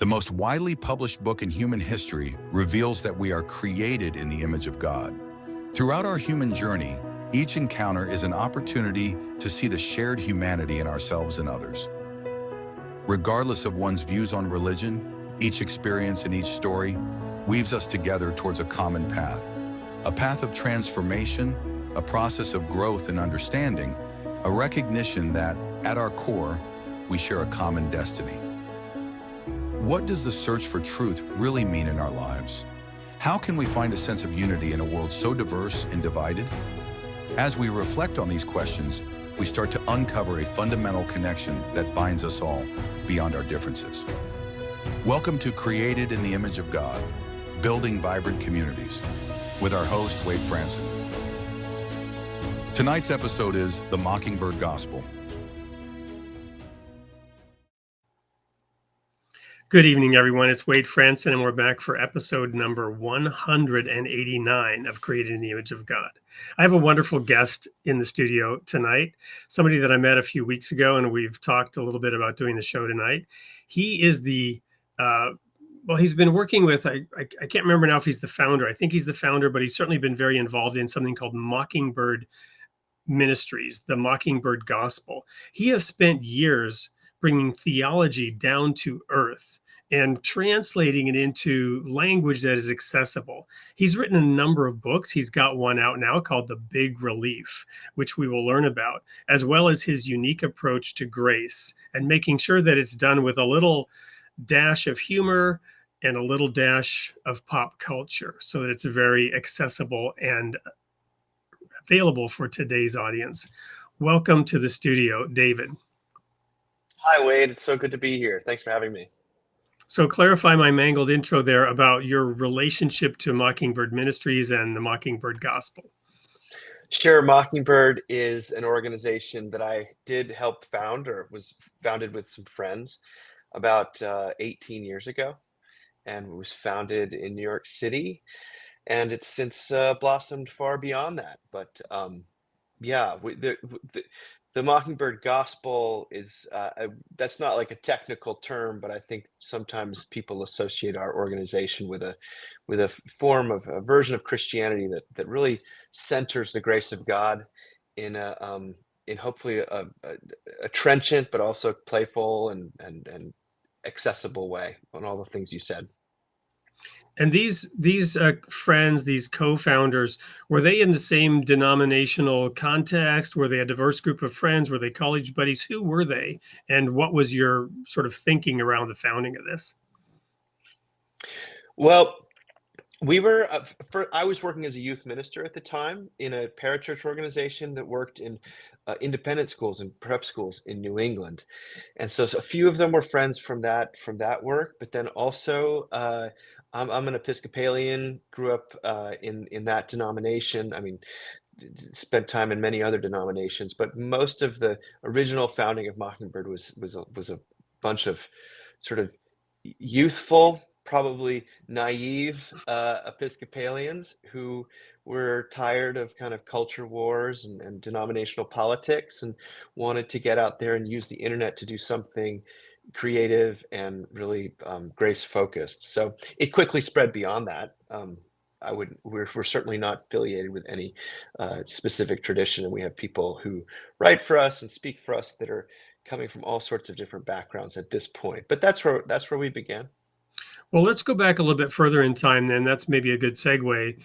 The most widely published book in human history reveals that we are created in the image of God. Throughout our human journey, each encounter is an opportunity to see the shared humanity in ourselves and others. Regardless of one's views on religion, each experience and each story weaves us together towards a common path of transformation, a process of growth and understanding, a recognition that, at our core, we share a common destiny. What does the search for truth really mean in our lives? How can we find a sense of unity in a world so diverse and divided? As we reflect on these questions, we start to uncover a fundamental connection that binds us all beyond our differences. Welcome to Created in the Image of God, Building Vibrant Communities, with our host, Wade Franson. Tonight's episode is The Mockingbird Gospel. Good evening, everyone. It's Wade Franson, and we're back for episode number 189 of Created in the Image of God. I have a wonderful guest in the studio tonight, somebody that I met a few weeks ago, and we've talked a little bit about doing the show tonight. He is he's been working with, I can't remember now if he's the founder. I think he's the founder, but he's certainly been very involved in something called Mockingbird Ministries, the Mockingbird Gospel. He has spent years bringing theology down to earth and translating it into language that is accessible. He's written a number of books. He's got one out now called The Big Relief, which we will learn about, as well as his unique approach to grace and making sure that it's done with a little dash of humor and a little dash of pop culture so that it's very accessible and available for today's audience. Welcome to the studio, David. Hi, Wade. It's so good to be here. Thanks for having me. So clarify my mangled intro there about your relationship to Mockingbird Ministries and the Mockingbird Gospel. Sure. Mockingbird is an organization that I did help found, or was founded with some friends about 18 years ago, and it was founded in New York City, and it's since blossomed far beyond that. But yeah, the Mockingbird Gospel is that's not like a technical term, but I think sometimes people associate our organization with a form of a version of Christianity that really centers the grace of God in hopefully a trenchant but also playful and accessible way on all the things you said. And these friends, these co-founders, were they in the same denominational context? Were they a diverse group of friends? Were they college buddies? Who were they? And what was your sort of thinking around the founding of this? Well, we were I was working as a youth minister at the time in a parachurch organization that worked in independent schools and prep schools in New England, and so a few of them were friends from that work. But then also, I'm an Episcopalian, grew up in that denomination. I mean, spent time in many other denominations, but most of the original founding of Mockingbird was a bunch of sort of youthful, probably naive Episcopalians who were tired of kind of culture wars and denominational politics and wanted to get out there and use the internet to do something creative and really grace focused. So it quickly spread beyond that. We're certainly not affiliated with any specific tradition, and we have people who write for us and speak for us that are coming from all sorts of different backgrounds at this point. But that's where we began. Well, let's go back a little bit further in time then. That's maybe a good segue.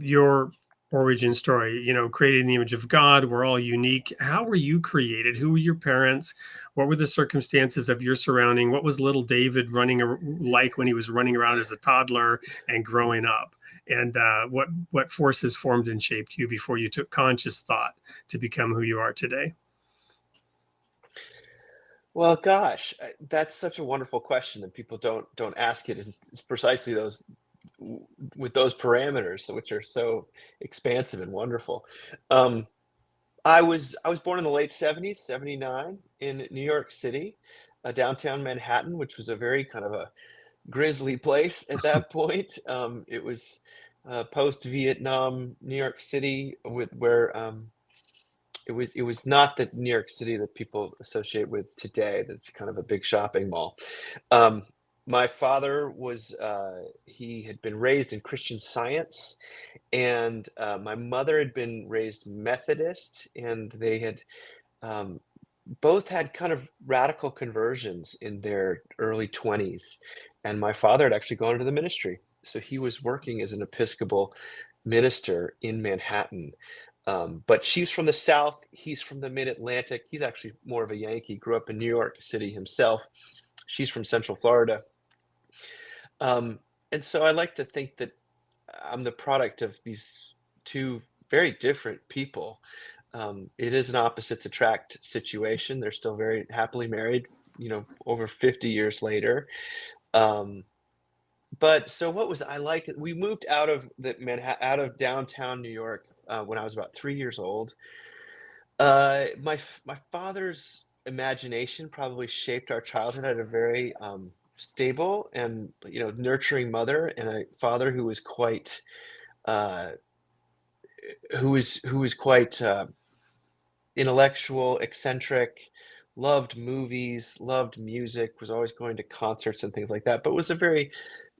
Your origin story, created in the image of God. We're all unique. How were you created? Who were your parents? What were the circumstances of your surrounding? What was little David like when he was running around as a toddler and growing up? And what forces formed and shaped you before you took conscious thought to become who you are today? Well, gosh, that's such a wonderful question, and people don't ask it. It's precisely those with those parameters, which are so expansive and wonderful. I was born in the late 70s, 79, in New York City, downtown Manhattan, which was a very kind of a grisly place at that point. It was post-Vietnam New York City, where it was not the New York City that people associate with today. That's kind of a big shopping mall. My father was he had been raised in Christian Science, and my mother had been raised Methodist, and they had um, both had kind of radical conversions in their early 20s. And my father had actually gone into the ministry. So he was working as an Episcopal minister in Manhattan. But she's from the South, he's from the Mid-Atlantic. He's actually more of a Yankee, grew up in New York City himself. She's from Central Florida. Um, and so I like to think that I'm the product of these two very different people. It is an opposites attract situation. They're still very happily married, over 50 years later. Um, but so what was I like? We moved out of the Manhattan, out of downtown New York when I was about 3 years old. My father's imagination probably shaped our childhood. I had a very stable and nurturing mother, and a father who was quite uh, who was quite intellectual, eccentric, loved movies, loved music, was always going to concerts and things like that, but was a very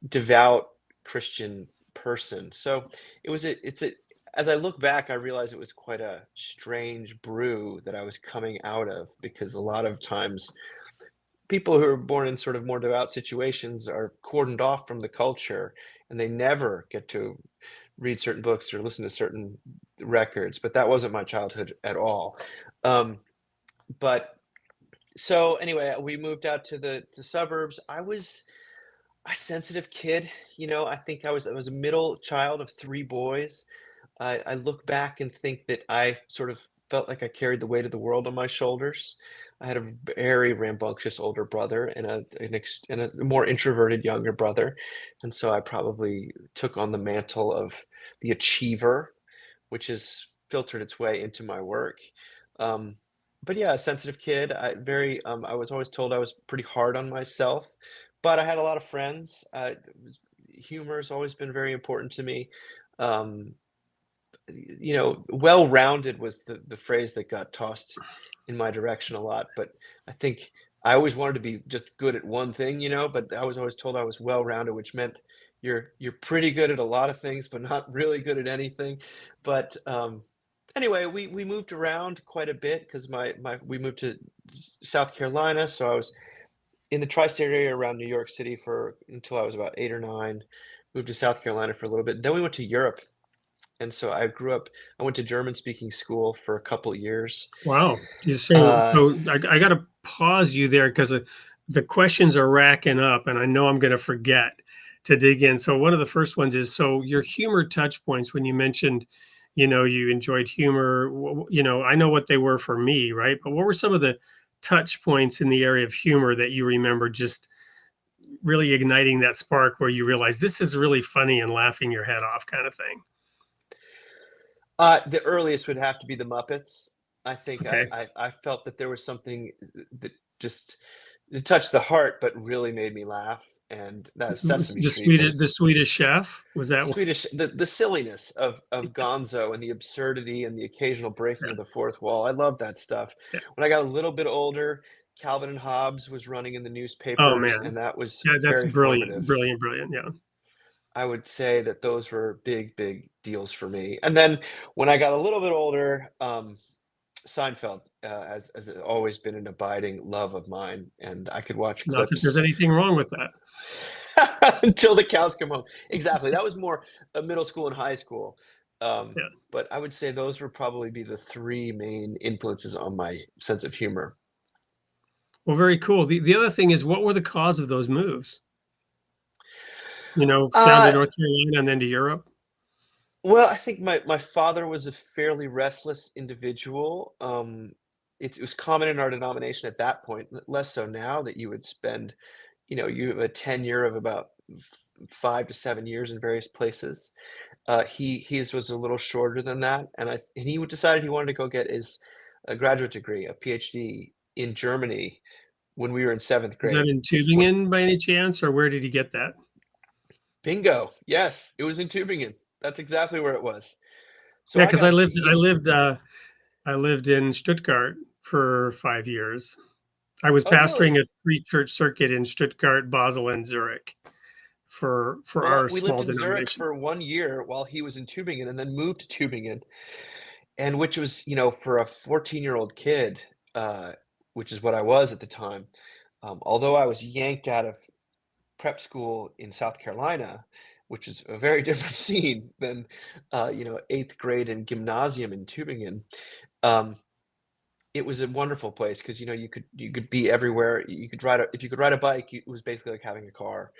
devout Christian person. So it's a as I look back, I realize it was quite a strange brew that I was coming out of, because a lot of times people who are born in sort of more devout situations are cordoned off from the culture, and they never get to read certain books or listen to certain records. But that wasn't my childhood at all. Um, but so anyway, we moved out to the suburbs. I was a sensitive kid. I think I was a middle child of three boys. I look back and think that I sort of felt like I carried the weight of the world on my shoulders. I had a very rambunctious older brother and a more introverted younger brother, and so I probably took on the mantle of the achiever, which has filtered its way into my work. Um, but yeah, a sensitive kid. I was always told I was pretty hard on myself, but I had a lot of friends. Humor has always been very important to me. Um, well-rounded was the phrase that got tossed in my direction a lot, but I think I always wanted to be just good at one thing, but I was always told I was well-rounded, which meant you're pretty good at a lot of things, but not really good at anything. But anyway, we moved around quite a bit because my we moved to South Carolina, so I was in the tri-state area around New York City for until I was about 8 or 9. Moved to South Carolina for a little bit. Then we went to Europe, and so I went to German speaking school for a couple of years. Wow. Uh, I got to pause you there because the questions are racking up, and I know I'm going to forget to dig in. So one of the first ones is, so your humor touch points, when you mentioned, you enjoyed humor, I know what they were for me, right? But what were some of the touch points in the area of humor that you remember just really igniting that spark where you realize this is really funny and laughing your head off kind of thing? the earliest would have to be the Muppets. I think Okay. I felt that there was something that just it touched the heart, but really made me laugh, and that was Sesame Street The was Swedish Chef, was that one? Swedish. The silliness of Gonzo and the absurdity and the occasional breaking of the fourth wall. I love that stuff. Yeah. When I got a little bit older, Calvin and Hobbes was running in the Oh newspapers, man. and that was Yeah, that's very brilliant, formative. brilliant, brilliant. Yeah. I would say that those were big, big deals for me. And then when I got a little bit older, Seinfeld has always been an abiding love of mine, and I could watch Not that there's clips anything wrong with that. until the cows come home. Exactly. That was more middle school and high school. Yeah. But I would say those would probably be the three main influences on my sense of humor. Well, very cool. The other thing is, what were the cause of those moves? Down to Uh, North Carolina and then to Europe. well, I think my father was a fairly restless individual. It was common in our denomination at that point, less so now, that you would spend, you have a tenure of about 5 to 7 years in various places. His was a little shorter than that, and he decided he wanted to go get his graduate degree, a PhD in Germany when we were in seventh Was that grade. in When Tübingen by any chance, or where did he get that? bingo, yes, it was in Tübingen. That's exactly where it was. So Yeah, I because got I lived in Stuttgart for 5 years. I was Oh, pastoring really? a three-church circuit in Stuttgart, Basel, and Zurich for Well, our we lived small in Zurich denomination. for 1 year while he was in Tübingen and then moved to Tübingen, and which was, for a 14-year-old kid, uh, which is what I was at the time, although I was yanked out of prep school in South Carolina, which is a very different scene than, 8th grade and gymnasium in Tübingen. Um, it was a wonderful place because you could be everywhere. You could ride a if you could ride a bike, it was basically like having a car,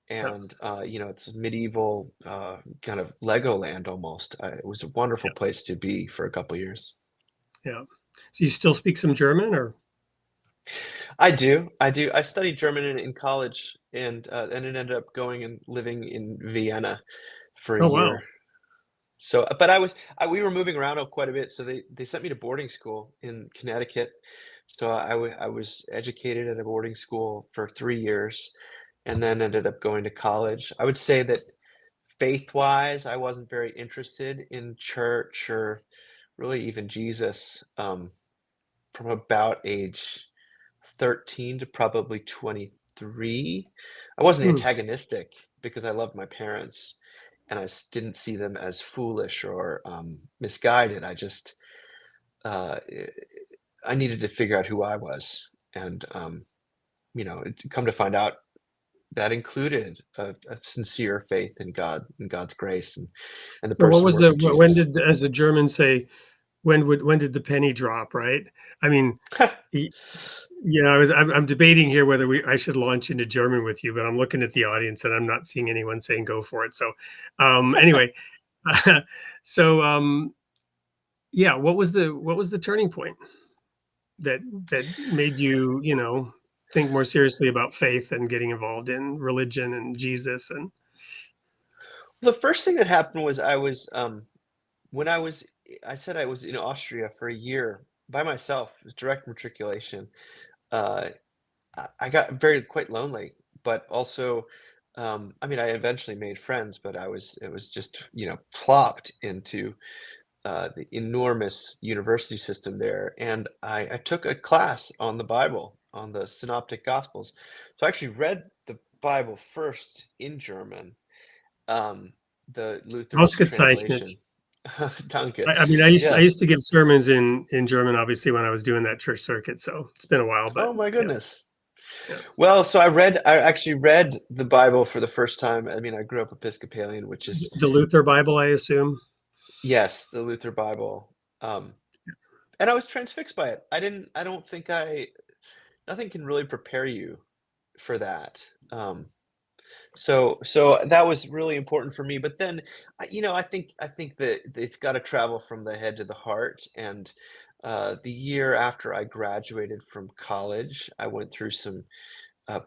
Yeah, and, it's medieval, kind of Legoland almost. It was a wonderful yeah, place to be for a couple years. yeah. So you still speak some German, or? I do, I do. I studied German in college, and it ended up going and living in Vienna for a Oh, wow. year. So, but we were moving around quite a bit, so they sent me to boarding school in Connecticut. So I was educated at a boarding school for 3 years, and then ended up going to college. I would say that faith-wise, I wasn't very interested in church or really even Jesus, from about age 13 to probably 23. I wasn't Hmm. antagonistic because I loved my parents and didn't see them as foolish or misguided. Uh, eh, I needed to figure out who I was. And, come to find out that included a sincere faith in God and God's grace and the So what person was work the of when Jesus. did, as the Germans say, when did the penny drop, right? I mean, y I'm debating here whether I should launch into German with you, but I'm looking at the audience and I'm not seeing anyone saying go for it. So, anyway, so, yeah, what was the turning point that that made you, think more seriously about faith and getting involved in religion and Jesus and The first thing that happened was when I said I was in Austria for a year by myself, direct matriculation. Uh, I got very quite lonely, but also, I mean, I eventually made friends, but it was just, plopped into the enormous university system there. And I took a class on the Bible, on the Synoptic Gospels. So I actually read the Bible first in German, um, the Luther Ausgezeichnet. translation. Danke. I mean, I Yeah. used to give sermons in German, obviously, when I was doing that church circuit. So it's been a while, but Oh my yeah, goodness. yeah. Well, so I actually read the Bible for the first time. I mean, I grew up Episcopalian, which is, The Luther Bible, I assume. yes, the Luther Bible. And I was transfixed by it. I don't think nothing can really prepare you for that. So that was really important for me. But then, I think that it's got to travel from the head to the heart. And the year after I graduated from college, I went through some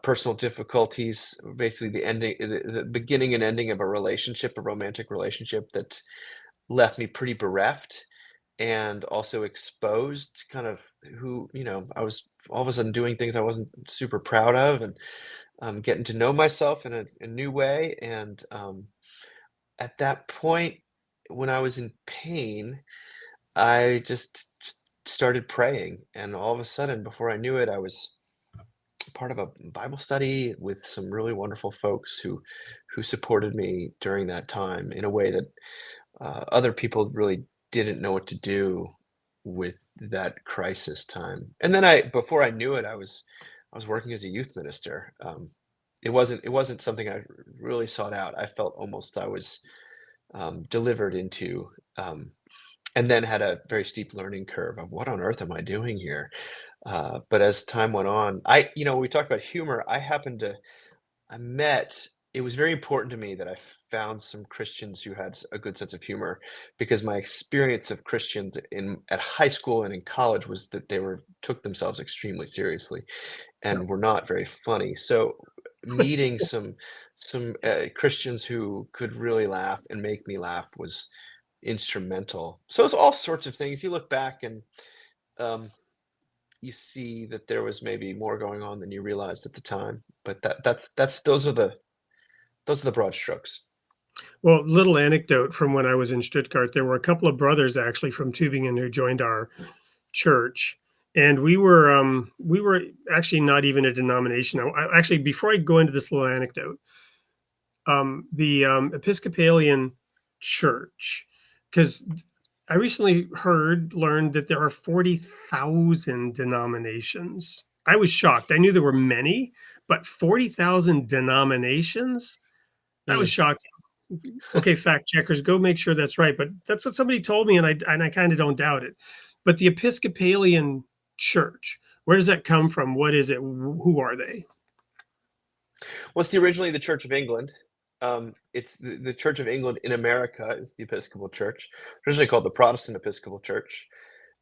personal difficulties, basically the beginning and ending of a relationship, a romantic relationship that left me pretty bereft and also exposed kind of who, I was all of a sudden doing things I wasn't super proud of and getting to know myself in a new way. And at that point, when I was in pain, I just started praying. And all of a sudden, before I knew it, I was part of a Bible study with some really wonderful folks who supported me during that time in a way that other people really didn't know what to do with that crisis time. And then before I knew it, I was working as a youth minister. It wasn't something I really sought out. I felt almost I was delivered into. And then had a very steep learning curve of what on earth am I doing here? But as time went on, we talked about humor. I met, it was very important to me that I found some Christians who had a good sense of humor because my experience of Christians at high school and in college was that they took themselves extremely seriously Yeah. and were not very funny. So meeting some Christians who could really laugh and make me laugh was instrumental. So it's all sorts of things. You look back and um, you see that there was maybe more going on than you realized at the time. But those are the broad strokes. Well, little anecdote from when I was in Stuttgart, there were a couple of brothers actually from Tübingen who joined our church, And we were actually not even a denomination. Actually, before I go into this little anecdote, the Episcopalian Church, because I recently learned that there are 40,000 denominations. I was shocked. I knew there were many, but 40,000 denominations? That was Mm. shocking. Okay, fact checkers, go make sure that's right. But that's what somebody told me, and I kind of don't doubt it. But the Episcopalian Church, where does that come from? What is it? Who are they? Well, it's originally the Church of England. It's the Church of England in America is the Episcopal Church, originally called the Protestant Episcopal Church.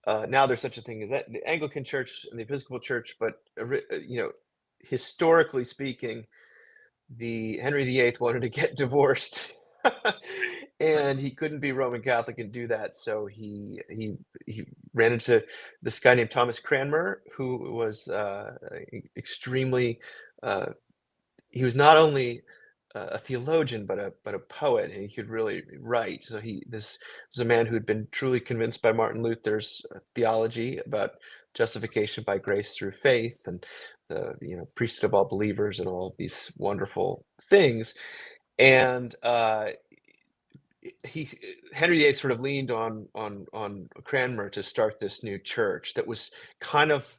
Now there's such a thing as that, the Anglican Church and the Episcopal Church, but historically speaking, the Henry VIII wanted to get divorced, and he couldn't be Roman Catholic and do that, so he ran into this guy named Thomas Cranmer, who was extremely. He was not only a theologian, but a poet, and he could really write. So this was a man who had been truly convinced by Martin Luther's theology about justification by grace through faith, and the priesthood of all believers, and all of these wonderful things. And he Henry VIII sort of leaned on Cranmer to start this new church that was kind of,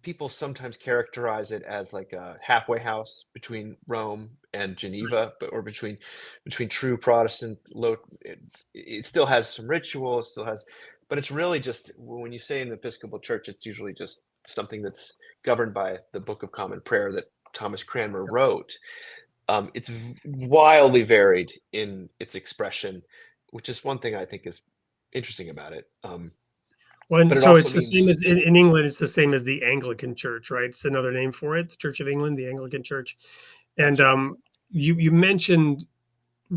people sometimes characterize it as like a halfway house between Rome and Geneva, or between true Protestant low. It still has some ritual, but it's really just, when you say an Episcopal Church, it's usually just something that's governed by the Book of Common Prayer that Thomas Cranmer wrote. It's wildly varied in its expression, which is one thing I think is interesting about it. Well, But it so also it's the same means, as in England. It's the same as the Anglican Church, right? It's another name for it, the Church of England, the Anglican Church. And you mentioned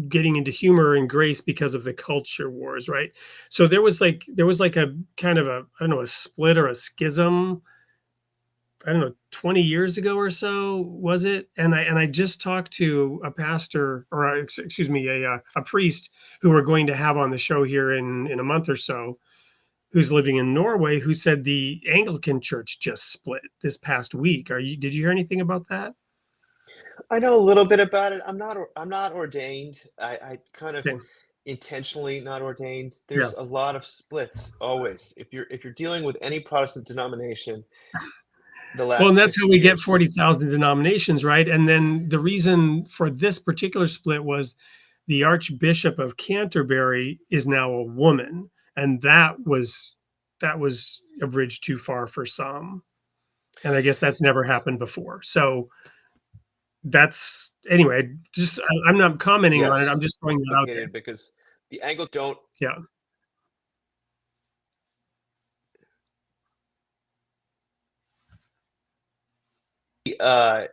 getting into humor and grace because of the culture wars, right? So there was like a kind of a, I don't know, a split or a schism, I don't know, 20 years ago or so, was it? And I just talked to a pastor, or excuse me, a priest who we're going to have on the show here in a month or so, who's living in Norway, who said the Anglican Church just split this past week. Did you hear anything about that? I know a little bit about it. I'm not ordained. I kind of Okay. intentionally not ordained. Yeah. There's a lot of splits always. If you're dealing with any Protestant denomination, the Well, and last that's how 50 we get years. 40,000 denominations, right? And then the reason for this particular split was the Archbishop of Canterbury is now a woman, and that was a bridge too far for some. And I guess that's never happened before. So that's anyway, I'm not commenting on it. Yes, I'm just throwing that out there. complicated because the Anglicans don't. Yeah. Uh,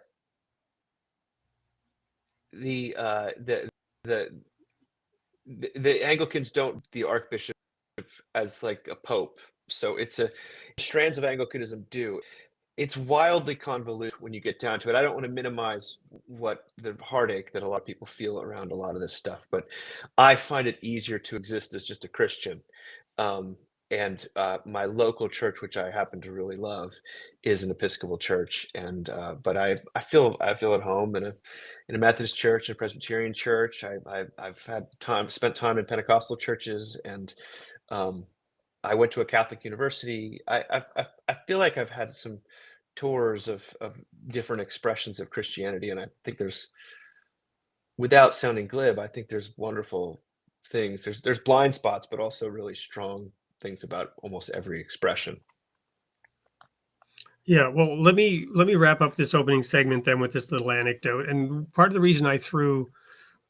the the the Anglicans don't the Archbishop as like a pope. So it's a strands of Anglicanism do. It's wildly convoluted when you get down to it. I don't want to minimize what the heartache that a lot of people feel around a lot of this stuff, but I find it easier to exist as just a Christian. Um, and my local church, which I happen to really love, is an Episcopal church. And but I feel at home in a Methodist church, a Presbyterian church. I've spent time in Pentecostal churches, and um, I went to a Catholic university. I feel like I've had some tours of different expressions of Christianity, and I think there's, without sounding glib, I think there's wonderful things. There's blind spots, but also really strong things about almost every expression. Yeah, well, let me wrap up this opening segment then with this little anecdote. And part of the reason I threw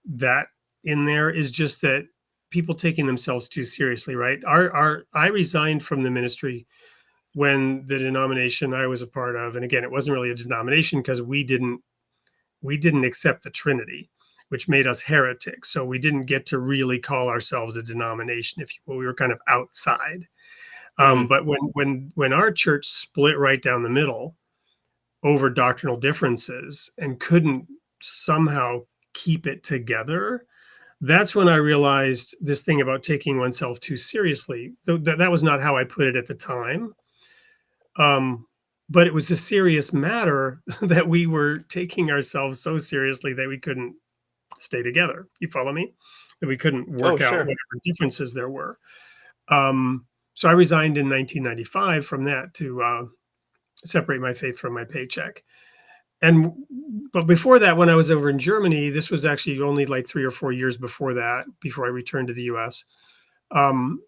that in there is just that people taking themselves too seriously, right? I resigned from the ministry when the denomination I was a part of, and again, it wasn't really a denomination because we didn't accept the Trinity, which made us heretics. So we didn't get to really call ourselves a denomination, if you will. We were kind of outside. Mm. But when our church split right down the middle over doctrinal differences and couldn't somehow keep it together, that's when I realized this thing about taking oneself too seriously. Though that was not how I put it at the time. But it was a serious matter that we were taking ourselves so seriously that we couldn't stay together. You follow me? That we couldn't Oh, work out sure. whatever differences there were. So I resigned in 1995 from that to separate my faith from my paycheck. But before that, when I was over in Germany, this was actually only like 3 or 4 years before that, before I returned to the US. Um,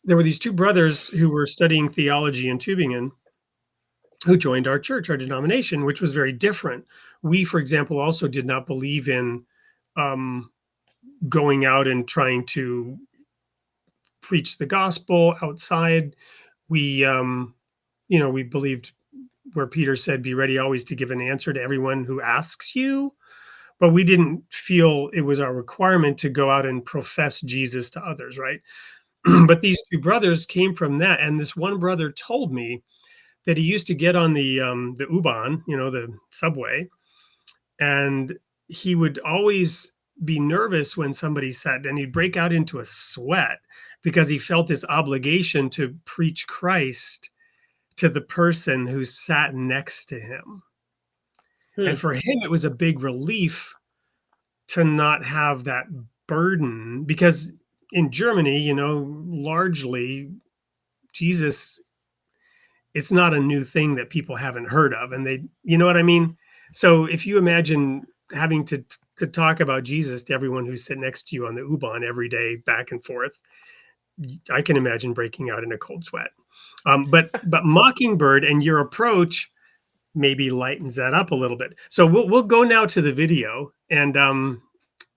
there were these two brothers who were studying theology in Tübingen who joined our church, our denomination, which was very different. We, for example, also did not believe in um, going out and trying to preach the gospel outside. We believed where Peter said, "Be ready always to give an answer to everyone who asks you." But we didn't feel it was our requirement to go out and profess Jesus to others, right? But these two brothers came from that, and this one brother told me that he used to get on the U-Bahn, the subway, and he would always be nervous when somebody said, and he'd break out into a sweat because he felt his obligation to preach Christ to the person who sat next to him. And Hmm. for him, it was a big relief to not have that burden because in Germany, largely Jesus, it's not a new thing that people haven't heard of. And you know what I mean? So if you imagine having to talk about Jesus to everyone who's sitting next to you on the U-Bahn every day, back and forth, I can imagine breaking out in a cold sweat. But Mockingbird and your approach maybe lightens that up a little bit. So we'll go now to the video, and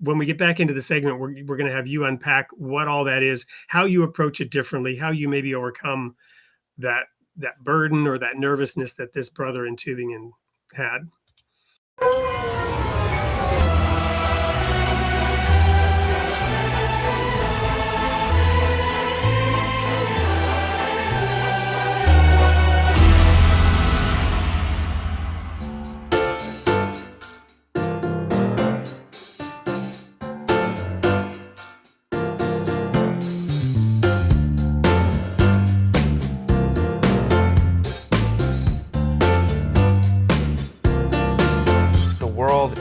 when we get back into the segment, we're going to have you unpack what all that is, how you approach it differently, how you maybe overcome that burden or that nervousness that this brother in Tübingen had.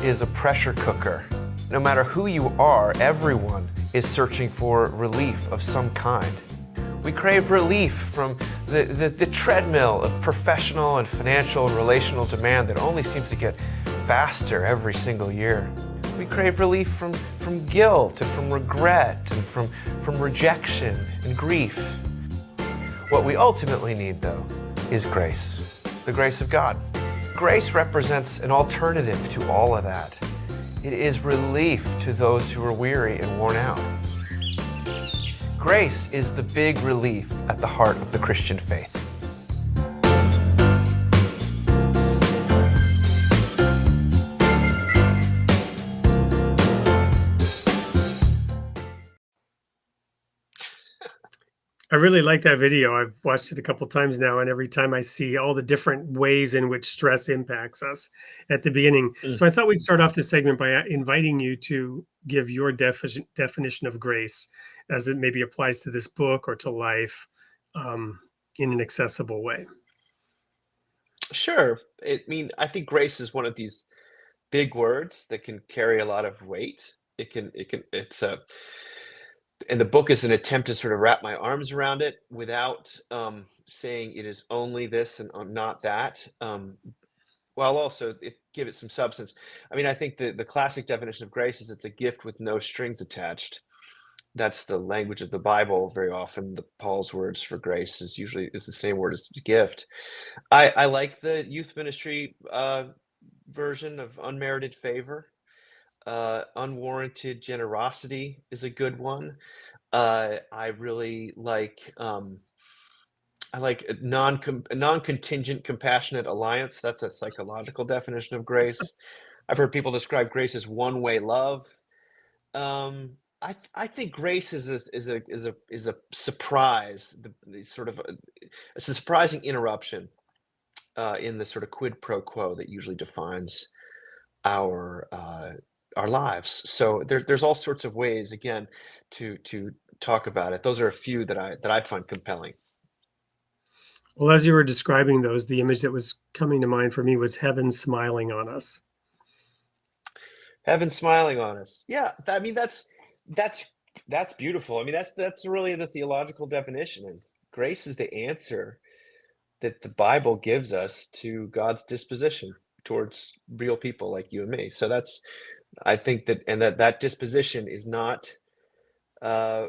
Is a pressure cooker. No matter who you are, everyone is searching for relief of some kind. We crave relief from the treadmill of professional and financial and relational demand that only seems to get faster every single year. We crave relief from guilt and from regret and from rejection and grief. What we ultimately need, though, is grace, the grace of God. Grace represents an alternative to all of that. It is relief to those who are weary and worn out. Grace is the big relief at the heart of the Christian faith. I really like that video. I've watched it a couple times now, and every time I see all the different ways in which stress impacts us at the beginning. So I thought we'd start off this segment by inviting you to give your definition of grace as it maybe applies to this book or to life in an accessible way. Sure. I think grace is one of these big words that can carry a lot of weight. And the book is an attempt to sort of wrap my arms around it without saying it is only this and not that, while also give it some substance. I think the classic definition of grace is it's a gift with no strings attached. That's the language of the Bible. Very often, Paul's words for grace is the same word as gift. I like the youth ministry version of unmerited favor. Unwarranted generosity is a good one. I really like a non-contingent compassionate alliance. That's a psychological definition of grace. I've heard people describe grace as one-way love. I think grace is a surprise, it's a surprising interruption in the sort of quid pro quo that usually defines our lives. So there's all sorts of ways, again, to talk about it. Those are a few that I find compelling. Well, as you were describing those, the image that was coming to mind for me was heaven smiling on us. Heaven smiling on us. Yeah, I mean that's that's beautiful. I mean that's really the theological definition is grace is the answer that the Bible gives us to God's disposition towards real people like you and me. So that's I think that and that disposition is not uh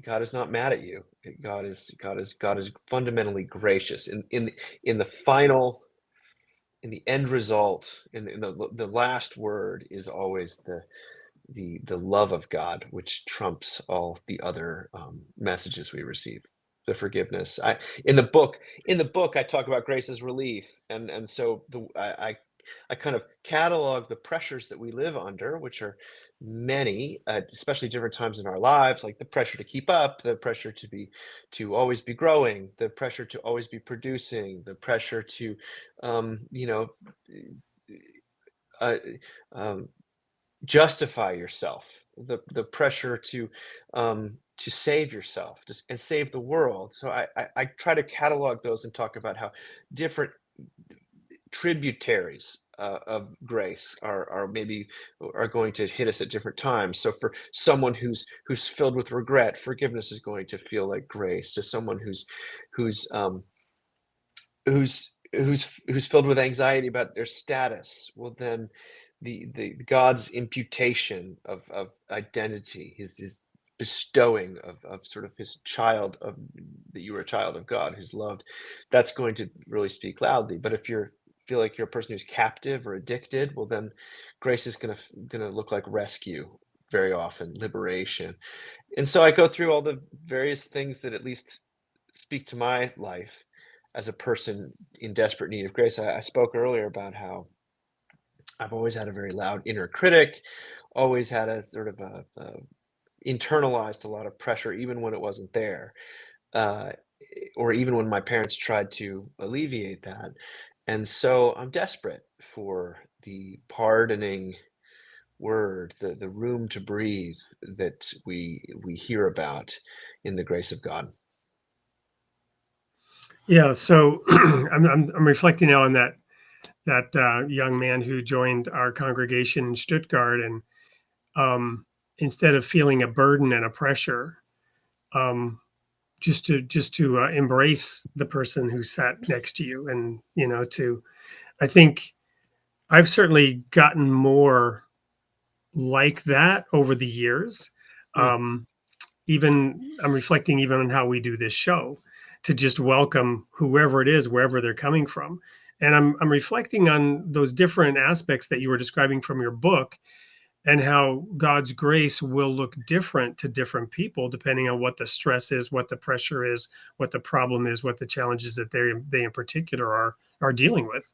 God is not mad at you. God is fundamentally gracious in the final in the end result in the last word is always the love of God, which trumps all the other messages we receive. The forgiveness. In the book I talk about grace as relief, and so I kind of catalog the pressures that we live under, which are many, especially different times in our lives, like the pressure to keep up, the pressure to always be growing, the pressure to always be producing, the pressure to, you know, uh, um, justify yourself, the pressure to save yourself and save the world. So I try to catalog those and talk about how different tributaries of grace are maybe are going to hit us at different times. So for someone who's filled with regret, forgiveness is going to feel like grace. To someone who's who's filled with anxiety about their status, well then the God's imputation of identity, his bestowing of sort of his child of that you were a child of God who's loved, that's going to really speak loudly. But if you're feel like you're a person who's captive or addicted, well then grace is gonna look like rescue very often, liberation. And so I go through all the various things that at least speak to my life as a person in desperate need of grace. I spoke earlier about how I've always had a very loud inner critic, always had a sort of a internalized a lot of pressure, even when it wasn't there, uh, or even when my parents tried to alleviate that. And so I'm desperate for the pardoning word, the room to breathe that we hear about in the grace of God. Yeah, so I'm reflecting now on that young man who joined our congregation in Stuttgart, and instead of feeling a burden and a pressure, um, just to embrace the person who sat next to you, and to I think I've certainly gotten more like that over the years. Mm. Um, Even I'm reflecting even on how we do this show, to just welcome whoever it is, wherever they're coming from. And I'm reflecting on those different aspects that you were describing from your book, and how God's grace will look different to different people depending on what the stress is, what the pressure is, what the problem is, what the challenges that they in particular are dealing with.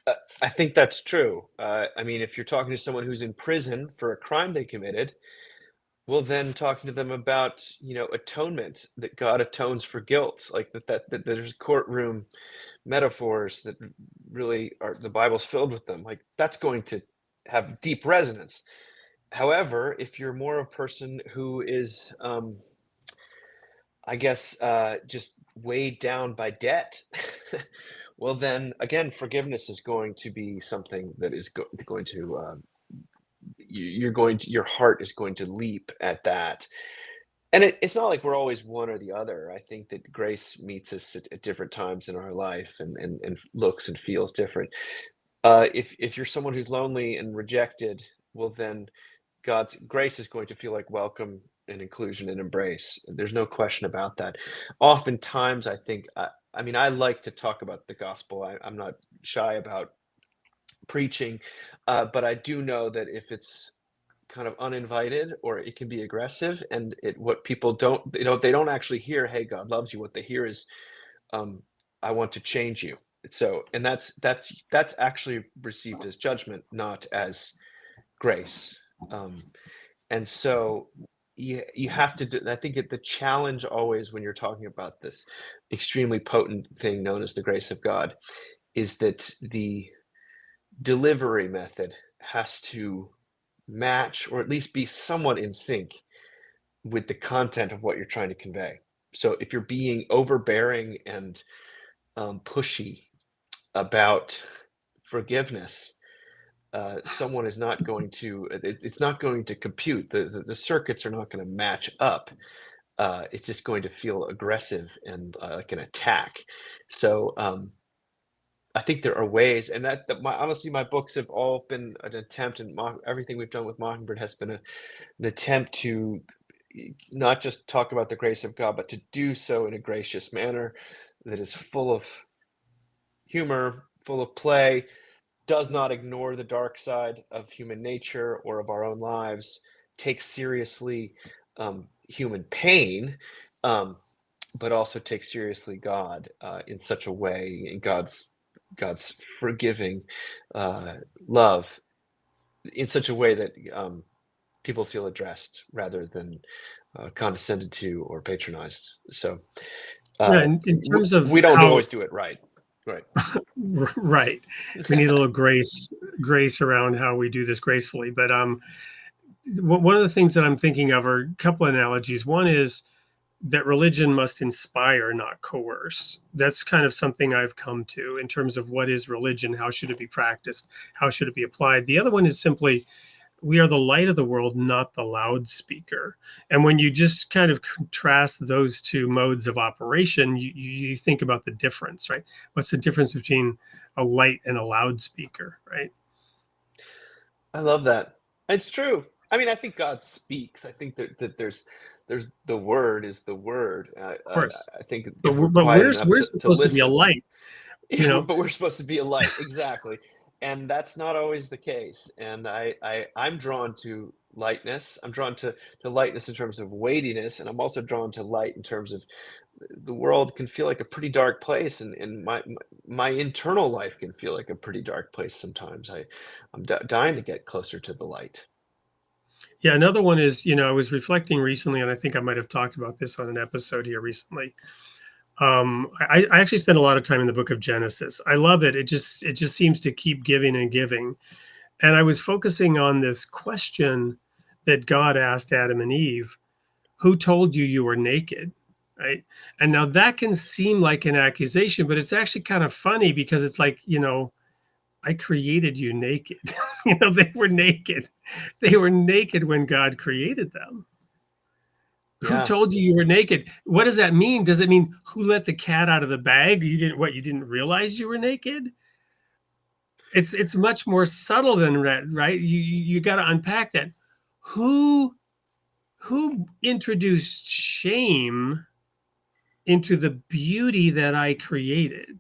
Uh, I think that's true. I mean, if you're talking to someone who's in prison for a crime they committed, well, then talking to them about, atonement, that God atones for guilt, like that there's courtroom metaphors that really are the Bible's filled with them. Like that's going to have deep resonance. However, if you're more a person who is, I guess, just weighed down by debt, well, then again, forgiveness is going to be something that is going to you're going to your heart is going to leap at that. And it's not like we're always one or the other. I think that grace meets us at different times in our life and looks and feels different. If you're someone who's lonely and rejected, well, then God's grace is going to feel like welcome and inclusion and embrace. There's no question about that. Oftentimes, I think, I mean, I like to talk about the gospel. I'm not shy about preaching, but I do know that if it's kind of uninvited or it can be aggressive, and what people don't, they don't actually hear, "Hey, God loves you." What they hear is, um, "I want to change you." So, and that's actually received as judgment, not as grace. Um, and so you have to do, I think the challenge always when you're talking about this extremely potent thing known as the grace of God is that the delivery method has to match or at least be somewhat in sync with the content of what you're trying to convey. So if you're being overbearing and pushy about forgiveness, someone is not going to, it's not going to compute. The circuits are not going to match up. It's just going to feel aggressive and like an attack. So I think there are ways, and that honestly, my books have all been an attempt, and everything we've done with Mockingbird has been an attempt to not just talk about the grace of God, but to do so in a gracious manner that is full of humor, full of play, does not ignore the dark side of human nature or of our own lives, takes seriously human pain, but also takes seriously God in such a way, in God's forgiving love, in such a way that people feel addressed rather than condescended to or patronized. So Yeah, in terms of we don't how, always do it right. Right. right, we need a little grace around how we do this gracefully. But one of the things that I'm thinking of are a couple of analogies. One is that religion must inspire, not coerce. That's kind of something I've come to in terms of what is religion, how should it be practiced, how should it be applied. The other one is simply, we are the light of the world, not the loudspeaker. And when you just kind of contrast those two modes of operation, you think about the difference, right? What's the difference between a light and a loudspeaker, right? I love that. It's true. I mean, I think God speaks. I think that there's the word is the word. Of course. I think But if we're but quiet we're enough we're to supposed to be a listen, light, you know. but we're supposed to be a light, exactly. And that's not always the case. And I'm drawn to lightness. I'm drawn to lightness in terms of weightiness, and I'm also drawn to light in terms of the world can feel like a pretty dark place, and my internal life can feel like a pretty dark place sometimes. I'm dying to get closer to the light. Yeah, another one is, I was reflecting recently, and I think I might have talked about this on an episode here recently. I actually spent a lot of time in the book of Genesis. I love it. It just seems to keep giving and giving. And I was focusing on this question that God asked Adam and Eve, who told you you were naked? Right. And now that can seem like an accusation, but it's actually kind of funny because it's like, I created you naked. They were naked. They were naked when God created them. Who Yeah. told you you were naked? What does that mean? Does it mean who let the cat out of the bag? You didn't realize you were naked? It's much more subtle than that, right? You got to unpack that. Who introduced shame into the beauty that I created?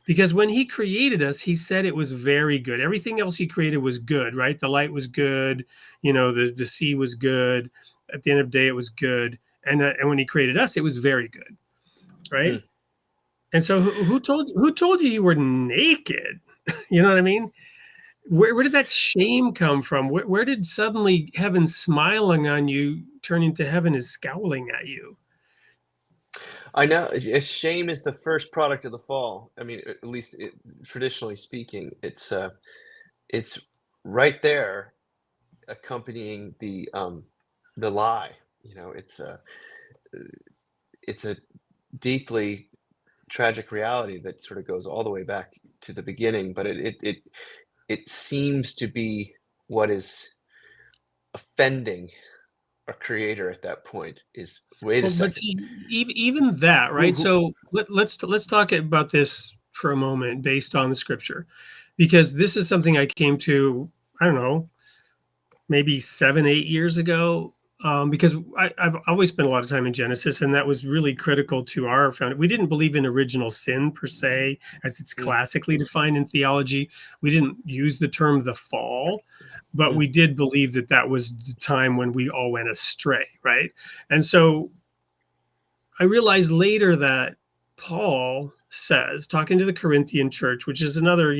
Because when he created us, he said it was very good. Everything else he created was good, right? The light was good. The sea was good. At the end of the day, it was good. And when he created us, it was very good, right? Hmm. And so who told you were naked? You know what I mean? Where did that shame come from? Where did suddenly heaven smiling on you turn into heaven is scowling at you? I know. Shame is the first product of the fall. I mean, at least traditionally speaking, it's right there accompanying the lie. It's a deeply tragic reality that sort of goes all the way back to the beginning, but it seems to be what is offending our creator at that point is, wait a Well, but second, see, even that, right? who So let's talk about this for a moment based on the scripture, because this is something I came to, I don't know, maybe 7, 8 years ago. Because I've always spent a lot of time in Genesis, and that was really critical to our foundation. We didn't believe in original sin per se, as it's mm, classically defined in theology. We didn't use the term the fall, but mm, we did believe that that was the time when we all went astray, right? And so I realized later that Paul says, talking to the Corinthian church, which is another,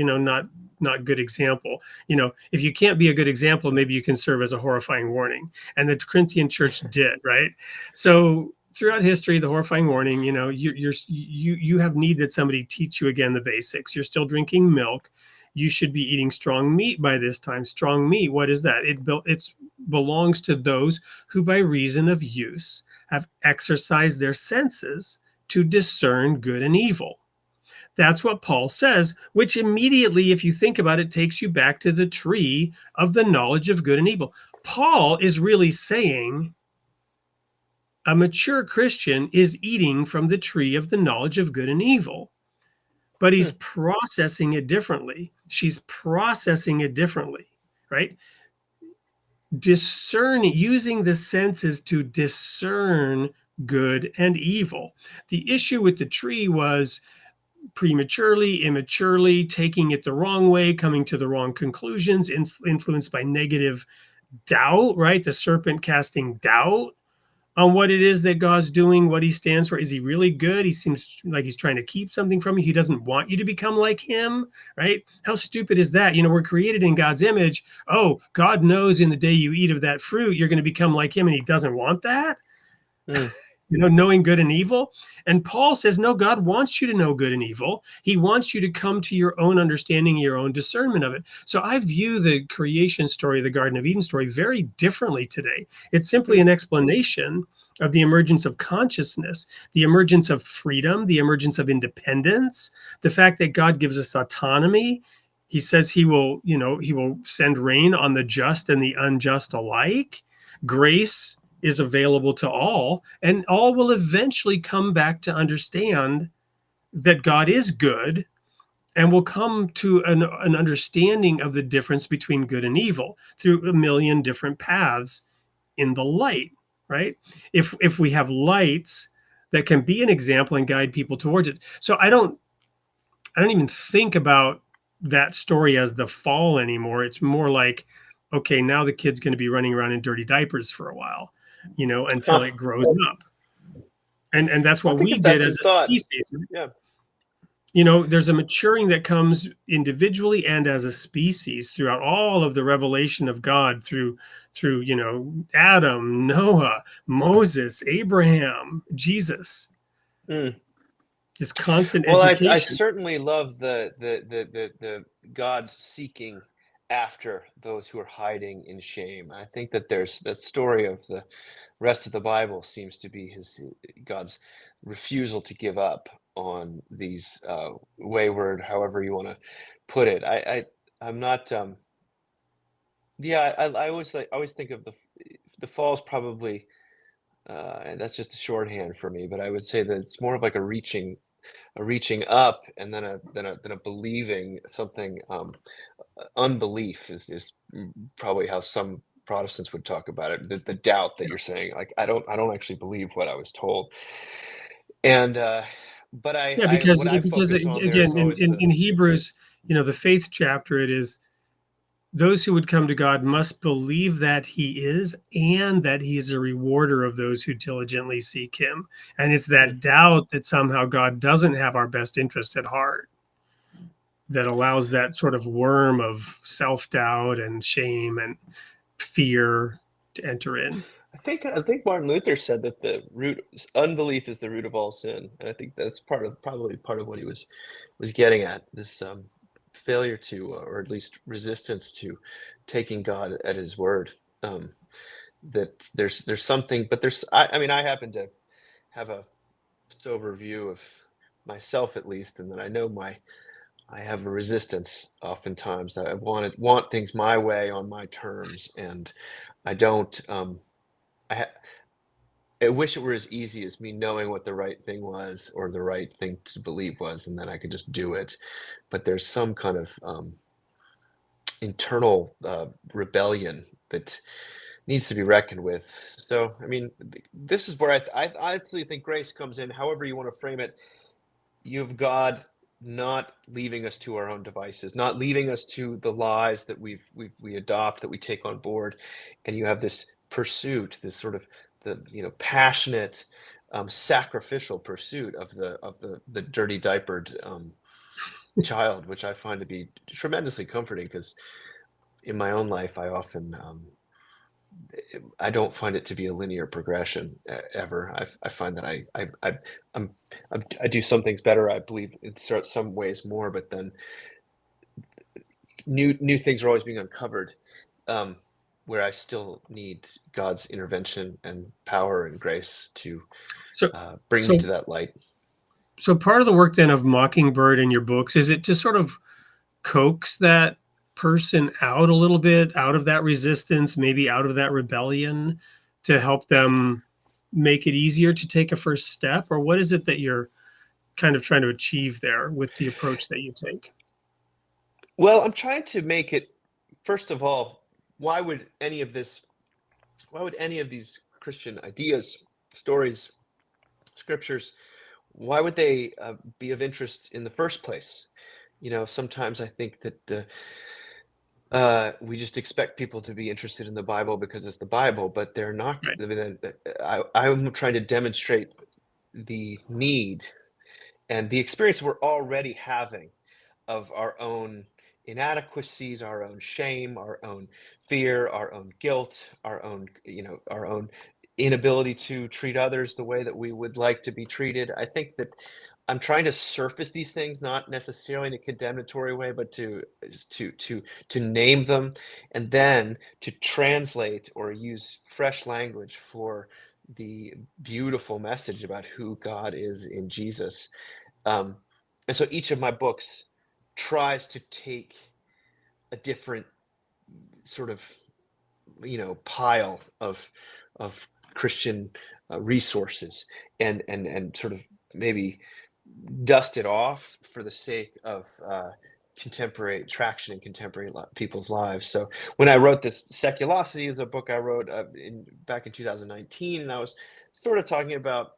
not good example. If you can't be a good example, maybe you can serve as a horrifying warning. And the Corinthian church did, right? So throughout history, the horrifying warning, you have need that somebody teach you again the basics. You're still drinking milk. You should be eating strong meat by this time. Strong meat, what is that? It belongs to those who by reason of use have exercised their senses to discern good and evil. That's what Paul says, which immediately, if you think about it, takes you back to the tree of the knowledge of good and evil. Paul is really saying a mature Christian is eating from the tree of the knowledge of good and evil, but he's processing it differently. She's processing it differently, right? Discerning, using the senses to discern good and evil. The issue with the tree was prematurely, immaturely, taking it the wrong way, coming to the wrong conclusions, influenced by negative doubt, right? The serpent casting doubt on what it is that God's doing, what he stands for. Is he really good? He seems like he's trying to keep something from you. He doesn't want you to become like him, right? How stupid is that? You know, we're created in God's image. Oh, God knows in the day you eat of that fruit, you're going to become like him, and he doesn't want that. Knowing good and evil. And Paul says, no, God wants you to know good and evil. He wants you to come to your own understanding, your own discernment of it. So I view the creation story, the Garden of Eden story, very differently today. It's simply an explanation of the emergence of consciousness, the emergence of freedom, the emergence of independence, the fact that God gives us autonomy. He says he will send rain on the just and the unjust alike. Grace is available to all, and all will eventually come back to understand that God is good, and will come to an understanding of the difference between good and evil through a million different paths in the light, right? If we have lights that can be an example and guide people towards it. So I don't even think about that story as the fall anymore. It's more like, okay, now the kid's going to be running around in dirty diapers for a while, until it grows up. And that's what we did as a species. Yeah. There's a maturing that comes individually and as a species throughout all of the revelation of God through Adam, Noah, Moses, Abraham, Jesus. This constant education. I certainly love the God seeking after those who are hiding in shame. I think that there's that story of the rest of the Bible seems to be God's refusal to give up on these wayward, however you want to put it. I'm not. I always think of the fall is probably, and that's just a shorthand for me. But I would say that it's more of like a reaching up, and then a believing something. Unbelief is probably how some Protestants would talk about it. The doubt that you're saying, like I don't actually believe what I was told, and but because what I focus on there again is always in Hebrews, the faith chapter, it is those who would come to God must believe that he is, and that he is a rewarder of those who diligently seek him. And it's that doubt that somehow God doesn't have our best interest at heart that allows that sort of worm of self-doubt and shame and fear to enter in. I think Martin Luther said that the root unbelief is the root of all sin, and I think that's probably part of what he was getting at, this failure to, or at least resistance to, taking God at his word. That there's something, but I mean, I happen to have a sober view of myself, at least, and that I have a resistance oftentimes. I want things my way on my terms, and I don't. I wish it were as easy as me knowing what the right thing was, or the right thing to believe was, and then I could just do it. But there's some kind of internal rebellion that needs to be reckoned with. So, I mean, this is where I actually think grace comes in. However you want to frame it, you've God not leaving us to our own devices, not leaving us to the lies that we adopt, that we take on board, and you have this pursuit, this sort of passionate, sacrificial pursuit of the dirty diapered child, which I find to be tremendously comforting, because in my own life I often I don't find it to be a linear progression ever. I find that I do some things better. I believe in some ways more, but then new things are always being uncovered. where I still need God's intervention and power and grace to So, bring me so, to that light. so part of the work then of Mockingbird in your books, is it to sort of coax that person out a little bit, out of that resistance, maybe out of that rebellion, to help them make it easier to take a first step? Or what is it that you're kind of trying to achieve there with the approach that you take? Well, I'm trying to make it, first of all, why would any of these Christian ideas, stories, scriptures, why would they be of interest in the first place? Sometimes I think that we just expect people to be interested in the Bible because it's the Bible, but they're not. Right. I mean, I'm trying to demonstrate the need and the experience we're already having of our own inadequacies, our own shame, our own fear, our own guilt, our own inability to treat others the way that we would like to be treated. I think that I'm trying to surface these things, not necessarily in a condemnatory way, but to name them, and then to translate or use fresh language for the beautiful message about who God is in Jesus. Um, and so each of my books tries to take a different sort of pile of Christian resources and sort of maybe dust it off for the sake of contemporary traction in contemporary people's lives. So when I wrote this, Seculosity is a book I wrote back in 2019, and I was sort of talking about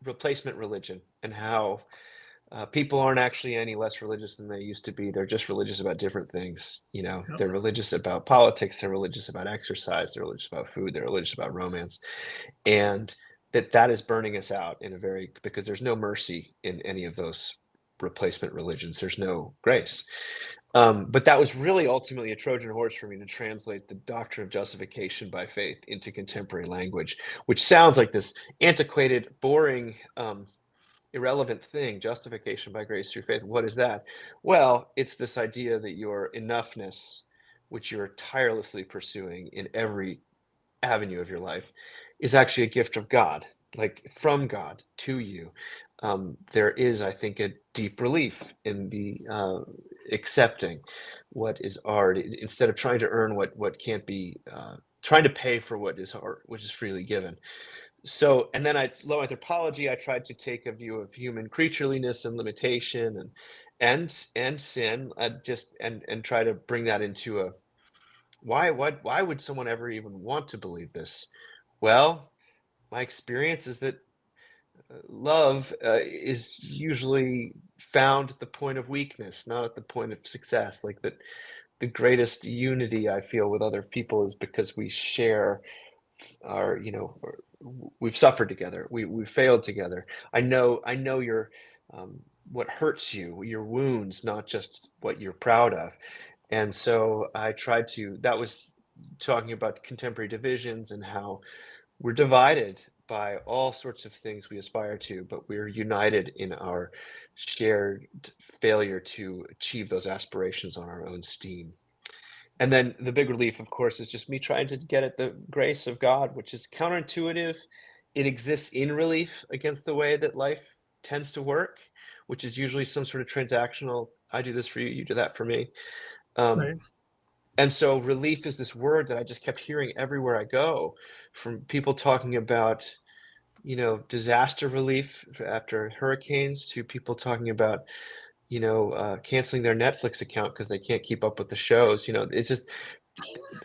replacement religion and how people aren't actually any less religious than they used to be. They're just religious about different things. Yep. They're religious about politics. They're religious about exercise. They're religious about food. They're religious about romance. And that is burning us out because there's no mercy in any of those replacement religions. There's no grace. But that was really ultimately a Trojan horse for me to translate the doctrine of justification by faith into contemporary language, which sounds like this antiquated, boring, irrelevant thing. Justification by grace through faith. What is that? Well, it's this idea that your enoughness, which you're tirelessly pursuing in every avenue of your life, is actually a gift of God, like from God to you. There is, I think, a deep relief in the accepting what is already, instead of trying to earn what can't be, trying to pay for what is freely given. So, and then Low Anthropology, I tried to take a view of human creatureliness and limitation and sin, and try to bring that into a why would someone ever even want to believe this? Well, my experience is that love is usually found at the point of weakness, not at the point of success. Like that, the greatest unity I feel with other people is because we share our, we've suffered together. We've failed together. I know your what hurts you, your wounds, not just what you're proud of. And so I tried to. That was talking about contemporary divisions and how we're divided by all sorts of things we aspire to, but we're united in our shared failure to achieve those aspirations on our own steam. And then the big relief, of course, is just me trying to get at the grace of God, which is counterintuitive. It exists in relief against the way that life tends to work, which is usually some sort of transactional, I do this for you, you do that for me. Right. And so relief is this word that I just kept hearing everywhere I go, from people talking about, disaster relief after hurricanes, to people talking about, canceling their Netflix account because they can't keep up with the shows. It's just,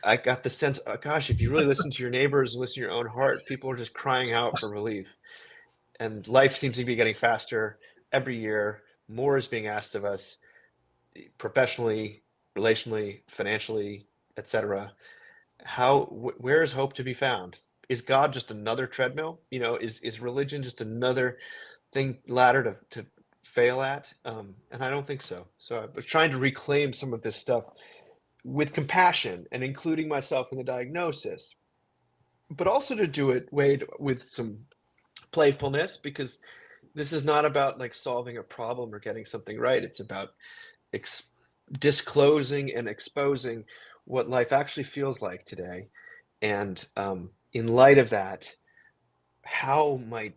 I got the sense, gosh, if you really listen to your neighbors, listen to your own heart, people are just crying out for relief. And life seems to be getting faster every year. More is being asked of us professionally, relationally, financially, etc. Where is hope to be found? Is God just another treadmill? Is religion just another ladder to fail at? And I don't think so. So I was trying to reclaim some of this stuff with compassion and including myself in the diagnosis, but also to do it, Wade, with some playfulness, because this is not about like solving a problem or getting something right. It's about disclosing and exposing what life actually feels like today. And in light of that, how might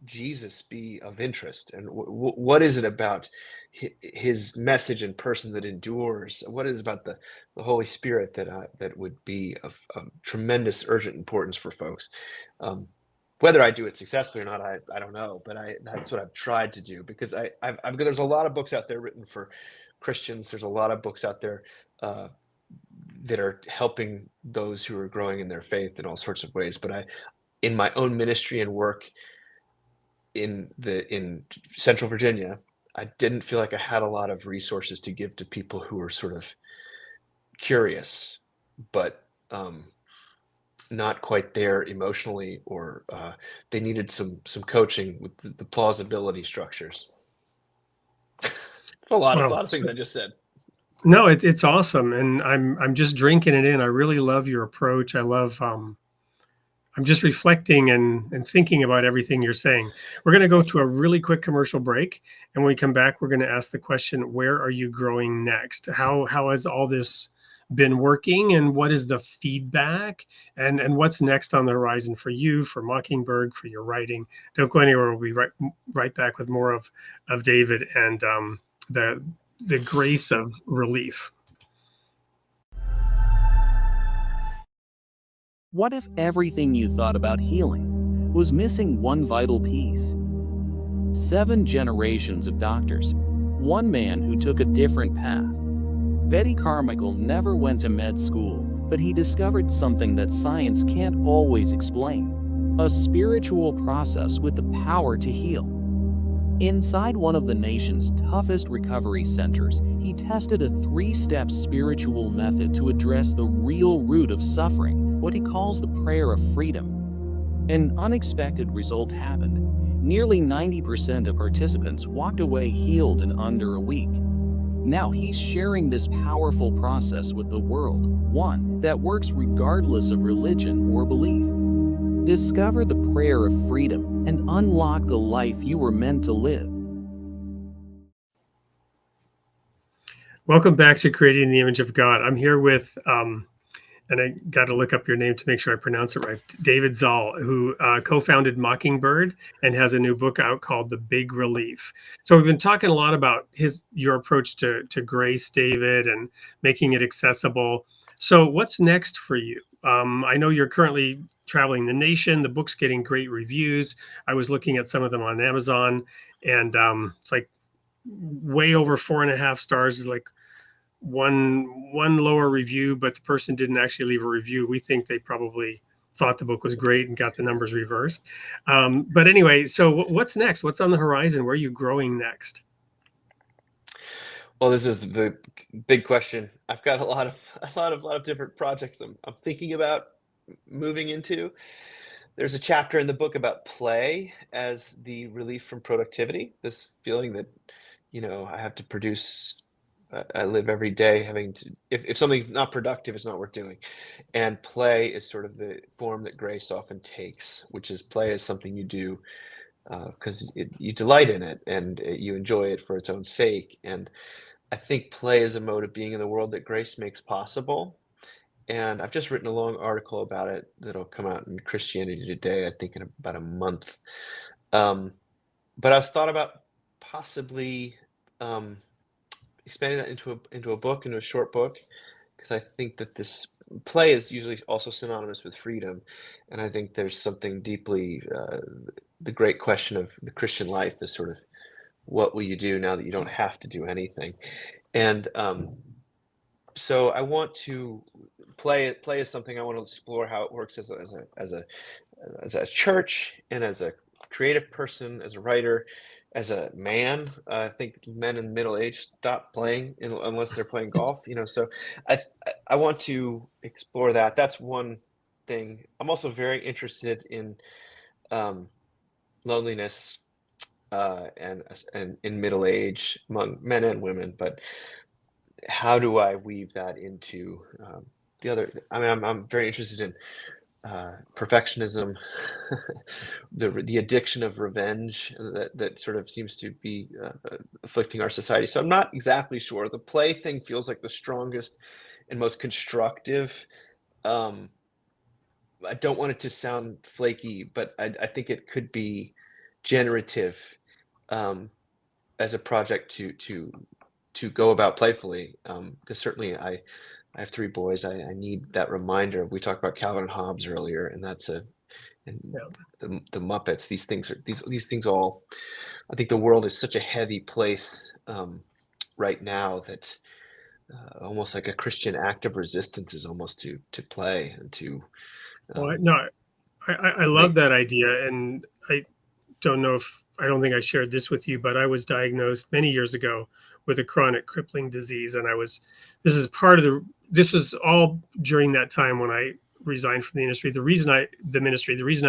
Jesus be of interest? And what is it about his message and person that endures? What is it about the Holy Spirit that would be of tremendous urgent importance for folks? Um, whether I do it successfully or not, I don't know, but that's what I've tried to do, because there's a lot of books out there written for Christians. There's a lot of books out there uh, that are helping those who are growing in their faith in all sorts of ways. But in my own ministry and work in Central Virginia, I didn't feel like I had a lot of resources to give to people who were sort of curious, but not quite there emotionally, or they needed some coaching with the plausibility structures. It's a lot Well, of things I just said. no, it's awesome, and I'm just drinking it in. I really love your approach. I love I'm just reflecting and thinking about everything you're saying. We're going to go to a really quick commercial break, and when we come back, we're going to ask the question: where are you growing next? How has all this been working, and what is the feedback, and what's next on the horizon for you, for Mockingbird, for your writing? Don't go anywhere. We'll be right back with more of David and the grace of relief. What if everything you thought about healing was missing one vital piece? 7 generations of doctors, one man who took a different path. Betty Carmichael never went to med school, but he discovered something that science can't always explain: a spiritual process with the power to heal. Inside one of the nation's toughest recovery centers, he tested a 3-step spiritual method to address the real root of suffering, what he calls the prayer of freedom. An unexpected result happened. Nearly 90% of participants walked away healed in under a week. Now he's sharing this powerful process with the world, one that works regardless of religion or belief. Discover the prayer of freedom and unlock the life you were meant to live. Welcome back to Creating in the Image of God. I'm here with, and I got to look up your name to make sure I pronounce it right, David Zahl, who co-founded Mockingbird and has a new book out called The Big Relief. So we've been talking a lot about your approach to grace, David, and making it accessible. So what's next for you? I know you're currently traveling the nation. The book's getting great reviews. I was looking at some of them on Amazon, and it's like way over 4.5 stars. Is like one lower review, but the person didn't actually leave a review. We think they probably thought the book was great and got the numbers reversed. But anyway, so what's next? What's on the horizon? Where are you growing next? Well, this is the big question. I've got a lot of different projects I'm thinking about moving into. There's a chapter in the book about play as the relief from productivity. This feeling that, I have to produce. I live every day having to. If something's not productive, it's not worth doing. And play is sort of the form that grace often takes, which is play is something you do because you delight in it, and you enjoy it for its own sake. And I think play is a mode of being in the world that grace makes possible. And I've just written a long article about it that'll come out in Christianity Today, I think in about a month. But I've thought about possibly expanding that into a book, into a short book, because I think that this play is usually also synonymous with freedom. And I think there's something deeply, the great question of the Christian life is sort of, what will you do now that you don't have to do anything? And so I want to play is something I want to explore how it works as a church, and as a creative person, as a writer, as a man. I think men in middle age stop playing unless they're playing golf. So I want to explore that. That's one thing. I'm also very interested in loneliness and in middle age among men and women, but how do I weave that into the other? I mean, I'm very interested in perfectionism, the addiction of revenge that sort of seems to be afflicting our society. So I'm not exactly sure. The play thing feels like the strongest and most constructive. Um, I don't want it to sound flaky, but I think it could be generative um, as a project to go about playfully. Because certainly I have three boys. I need that reminder. We talked about Calvin and Hobbes earlier, and and Yeah. the Muppets. These things all. I think the world is such a heavy place right now that almost like a Christian act of resistance is almost to play and to Well, um, no, I love make. that idea. And I don't think I shared this with you, but I was diagnosed many years ago with a chronic crippling disease. And this was all during that time when I resigned from the industry. The reason I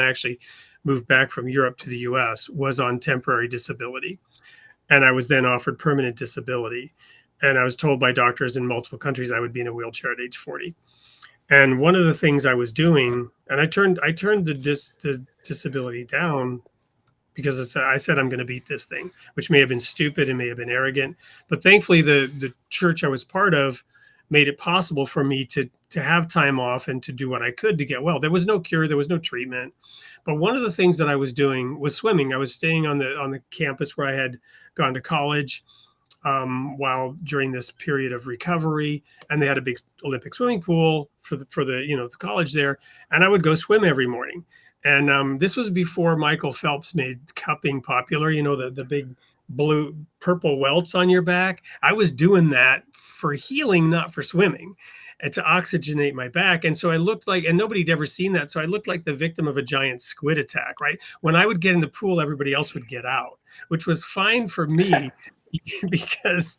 actually moved back from Europe to the US was on temporary disability. And I was then offered permanent disability. And I was told by doctors in multiple countries I would be in a wheelchair at age 40. And one of the things I was doing, and I turned the disability down because I said I'm going to beat this thing, which may have been stupid and may have been arrogant. But thankfully, the church I was part of made it possible for me to have time off and to do what I could to get well. There was no cure, there was no treatment. But one of the things that I was doing was swimming. I was staying on the campus where I had gone to college while during this period of recovery, and they had a big Olympic swimming pool for the college there, and I would go swim every morning. And this was before Michael Phelps made cupping popular. The big blue purple welts on your back. I was doing that for healing, not for swimming, and to oxygenate my back. And so I looked like, and nobody'd ever seen that. So I looked like the victim of a giant squid attack, right? When I would get in the pool, everybody else would get out, which was fine for me because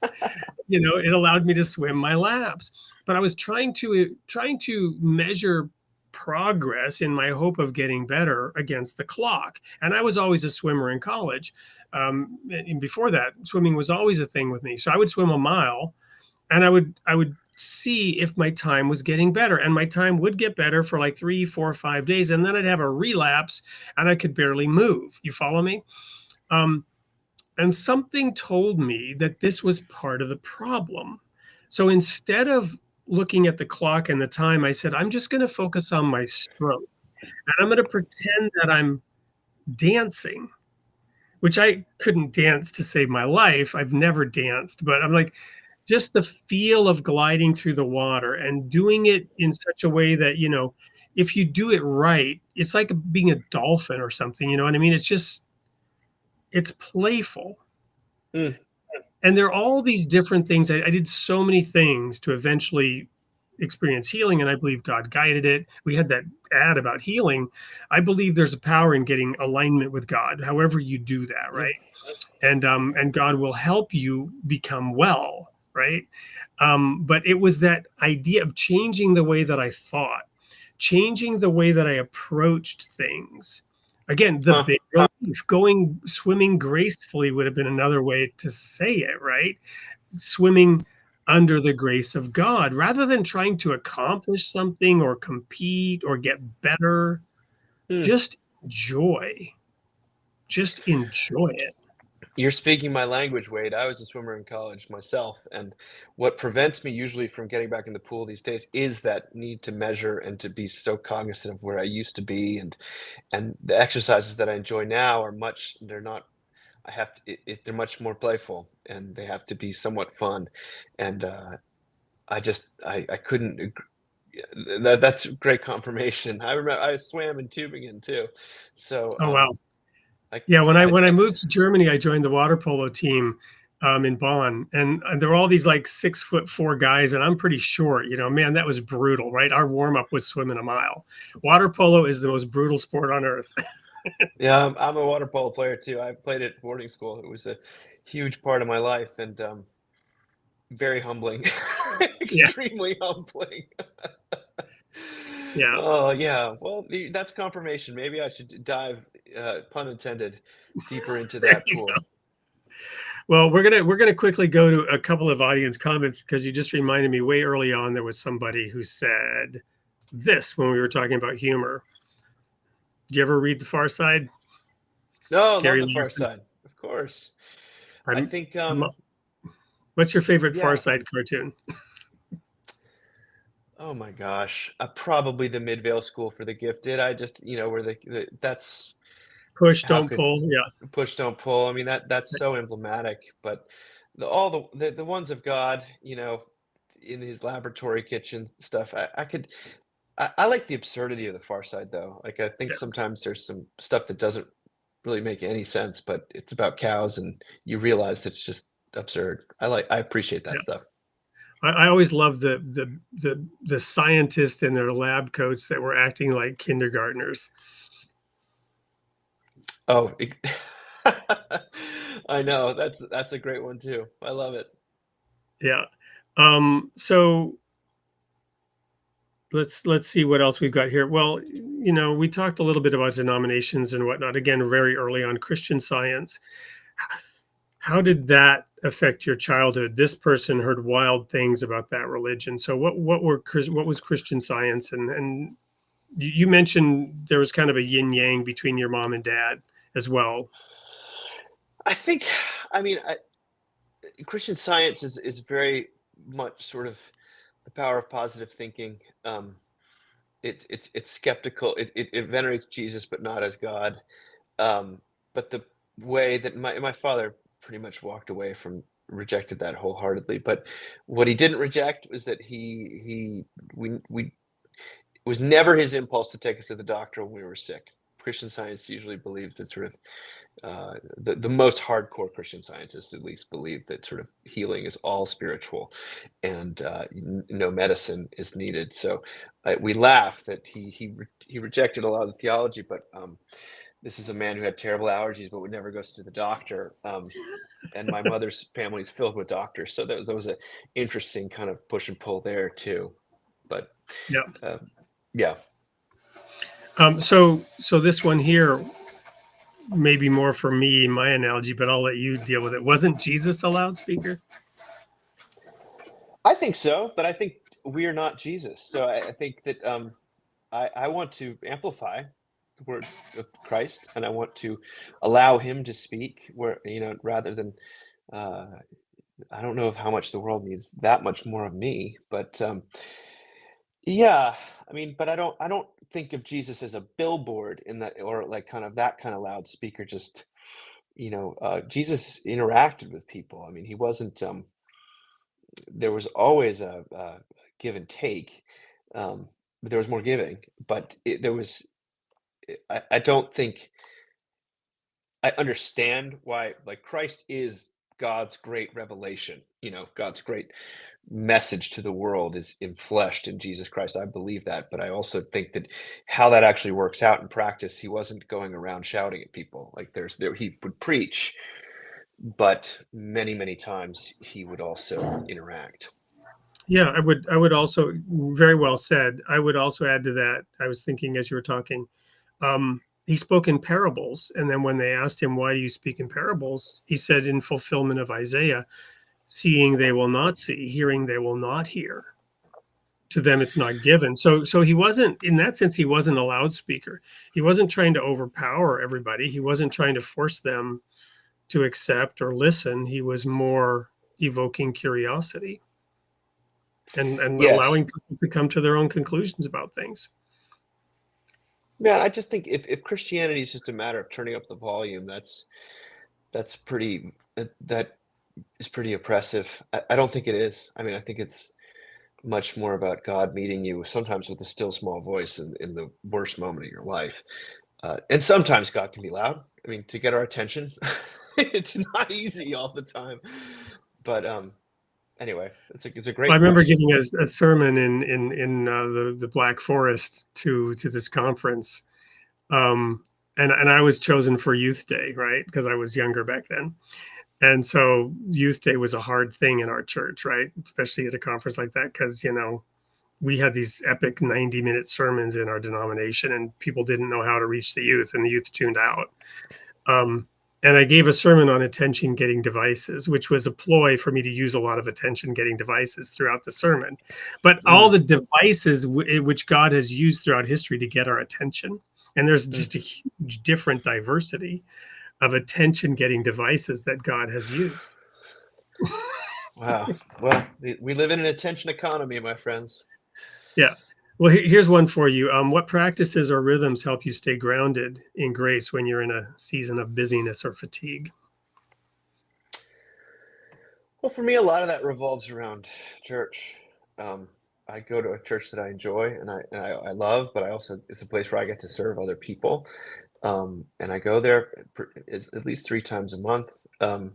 it allowed me to swim my laps. But I was trying to measure progress in my hope of getting better against the clock. And I was always a swimmer in college. And before that, swimming was always a thing with me. So I would swim a mile, and I would see if my time was getting better. And my time would get better for like 3, 4, 5 days, and then I'd have a relapse, and I could barely move. You follow me? And something told me that this was part of the problem. So instead of looking at the clock and the time, I said, I'm just going to focus on my stroke. And I'm going to pretend that I'm dancing, which I couldn't dance to save my life. I've never danced, but I'm like, just the feel of gliding through the water and doing it in such a way that, if you do it right, it's like being a dolphin or something. You know what I mean? It's playful. Mm. And there are all these different things. I did so many things to eventually experience healing, and I believe God guided it. We had that ad about healing. I believe there's a power in getting alignment with God, however you do that, right? And God will help you become well, right? But it was that idea of changing the way that I thought, changing the way that I approached things. Again, the big relief. Swimming gracefully would have been another way to say it, right? Swimming under the grace of God, rather than trying to accomplish something or compete or get better. Just enjoy. Just enjoy it. You're speaking my language, Wade. I was a swimmer in college myself, and what prevents me usually from getting back in the pool these days is that need to measure and to be so cognizant of where I used to be, and the exercises that I enjoy now are they're not. I have to. They're much more playful, and they have to be somewhat fun, and I couldn't. That's great confirmation. I remember I swam in Tübingen too, so Oh, wow. Yeah, when I moved to Germany, I joined the water polo team in Bonn, and there were all these like 6'4" guys, and I'm pretty short. Man, that was brutal, right? Our warm up was swimming a mile. Water polo is the most brutal sport on earth. Yeah, I'm a water polo player too. I played at boarding school. It was a huge part of my life, and very humbling, extremely humbling. Yeah. Oh yeah. Well, that's confirmation. Maybe I should dive, pun intended, deeper into that pool. Go. Well, we're gonna quickly go to a couple of audience comments because you just reminded me way early on there was somebody who said, this when we were talking about humor. Did you ever read The Far Side? No, love Gary the Far Larson. Side, of course. I I'm, think, what's your favorite Far yeah. Side cartoon? Oh my gosh, probably the Midvale School for the Gifted. I just, where that's Push, how don't could pull. Yeah. push don't pull. I mean, that's so emblematic. But all the ones of God, in his laboratory kitchen stuff. I like the absurdity of the Far Side though. Like I think Yeah. sometimes there's some stuff that doesn't really make any sense, but it's about cows, and you realize it's just absurd. I appreciate that Yeah. stuff. I always loved the scientists in their lab coats that were acting like kindergartners. Oh, I know. That's a great one too. I love it. Yeah. So let's see what else we've got here. Well, we talked a little bit about denominations and whatnot. Again, very early on, Christian Science. How did that affect your childhood? This person heard wild things about that religion. So what was Christian Science? And you mentioned there was kind of a yin yang between your mom and dad as well. I think, I mean, Christian Science is very much sort of the power of positive thinking. It's skeptical. It venerates Jesus, but not as God. But the way that my father pretty much walked away from rejected that wholeheartedly. But what he didn't reject was that we it was never his impulse to take us to the doctor when we were sick. Christian Science usually believes that sort of the most hardcore Christian scientists at least believe that sort of healing is all spiritual, and no medicine is needed. So we laugh that he rejected a lot of the theology, but this is a man who had terrible allergies but would never go to the doctor. And my mother's family is filled with doctors, so there was an interesting kind of push and pull there too. But Yeah. yeah. So this one here, maybe more for me, my analogy, but I'll let you deal with it. Wasn't Jesus a loudspeaker? I think so, but I think we are not Jesus. So I think that I want to amplify the words of Christ, and I want to allow him to speak where, rather than, uh, I don't know of how much the world needs that much more of me, but yeah, I mean, but I don't think of Jesus as a billboard in that, or like kind of that kind of loudspeaker. Just, Jesus interacted with people. I mean, he wasn't, there was always a give and take. But there was more giving, but there was, I don't think I understand why, like, Christ is God's great revelation. God's great message to the world is enfleshed in Jesus Christ. I believe that, but I also think that how that actually works out in practice, he wasn't going around shouting at people. Like he would preach, but many, many times he would also interact. Yeah, I would also, very well said. I would also add to that. I was thinking as you were talking, he spoke in parables. And then when they asked him, why do you speak in parables? He said, in fulfillment of Isaiah, seeing they will not see, hearing they will not hear. To them, it's not given. So he wasn't, in that sense, he wasn't a loudspeaker. He wasn't trying to overpower everybody. He wasn't trying to force them to accept or listen. He was more evoking curiosity and Yes. allowing people to come to their own conclusions about things. Man, I just think if Christianity is just a matter of turning up the volume, that's pretty that is pretty oppressive. I don't think it is. I mean, I think it's much more about God meeting you sometimes with a still small voice in the worst moment of your life. And sometimes God can be loud. I mean, to get our attention, it's not easy all the time. But anyway, it's a I great remember question. giving a sermon in the Black Forest to this conference, and I was chosen for Youth Day, right? Because I was younger back then. And so Youth Day was a hard thing in our church, right? Especially at a conference like that, because, we had these epic 90-minute sermons in our denomination, and people didn't know how to reach the youth, and the youth tuned out. And I gave a sermon on attention getting devices, which was a ploy for me to use a lot of attention getting devices throughout the sermon. But all the devices which God has used throughout history to get our attention, and there's just a huge different diversity of attention getting devices that God has used. Wow. Well, we live in an attention economy, my friends. Yeah. Well, here's one for you. What practices or rhythms help you stay grounded in grace when you're in a season of busyness or fatigue? Well, for me, a lot of that revolves around church. I go to a church that I enjoy and I love, but I also it's a place where I get to serve other people. And I go there at least 3 times a month. I'm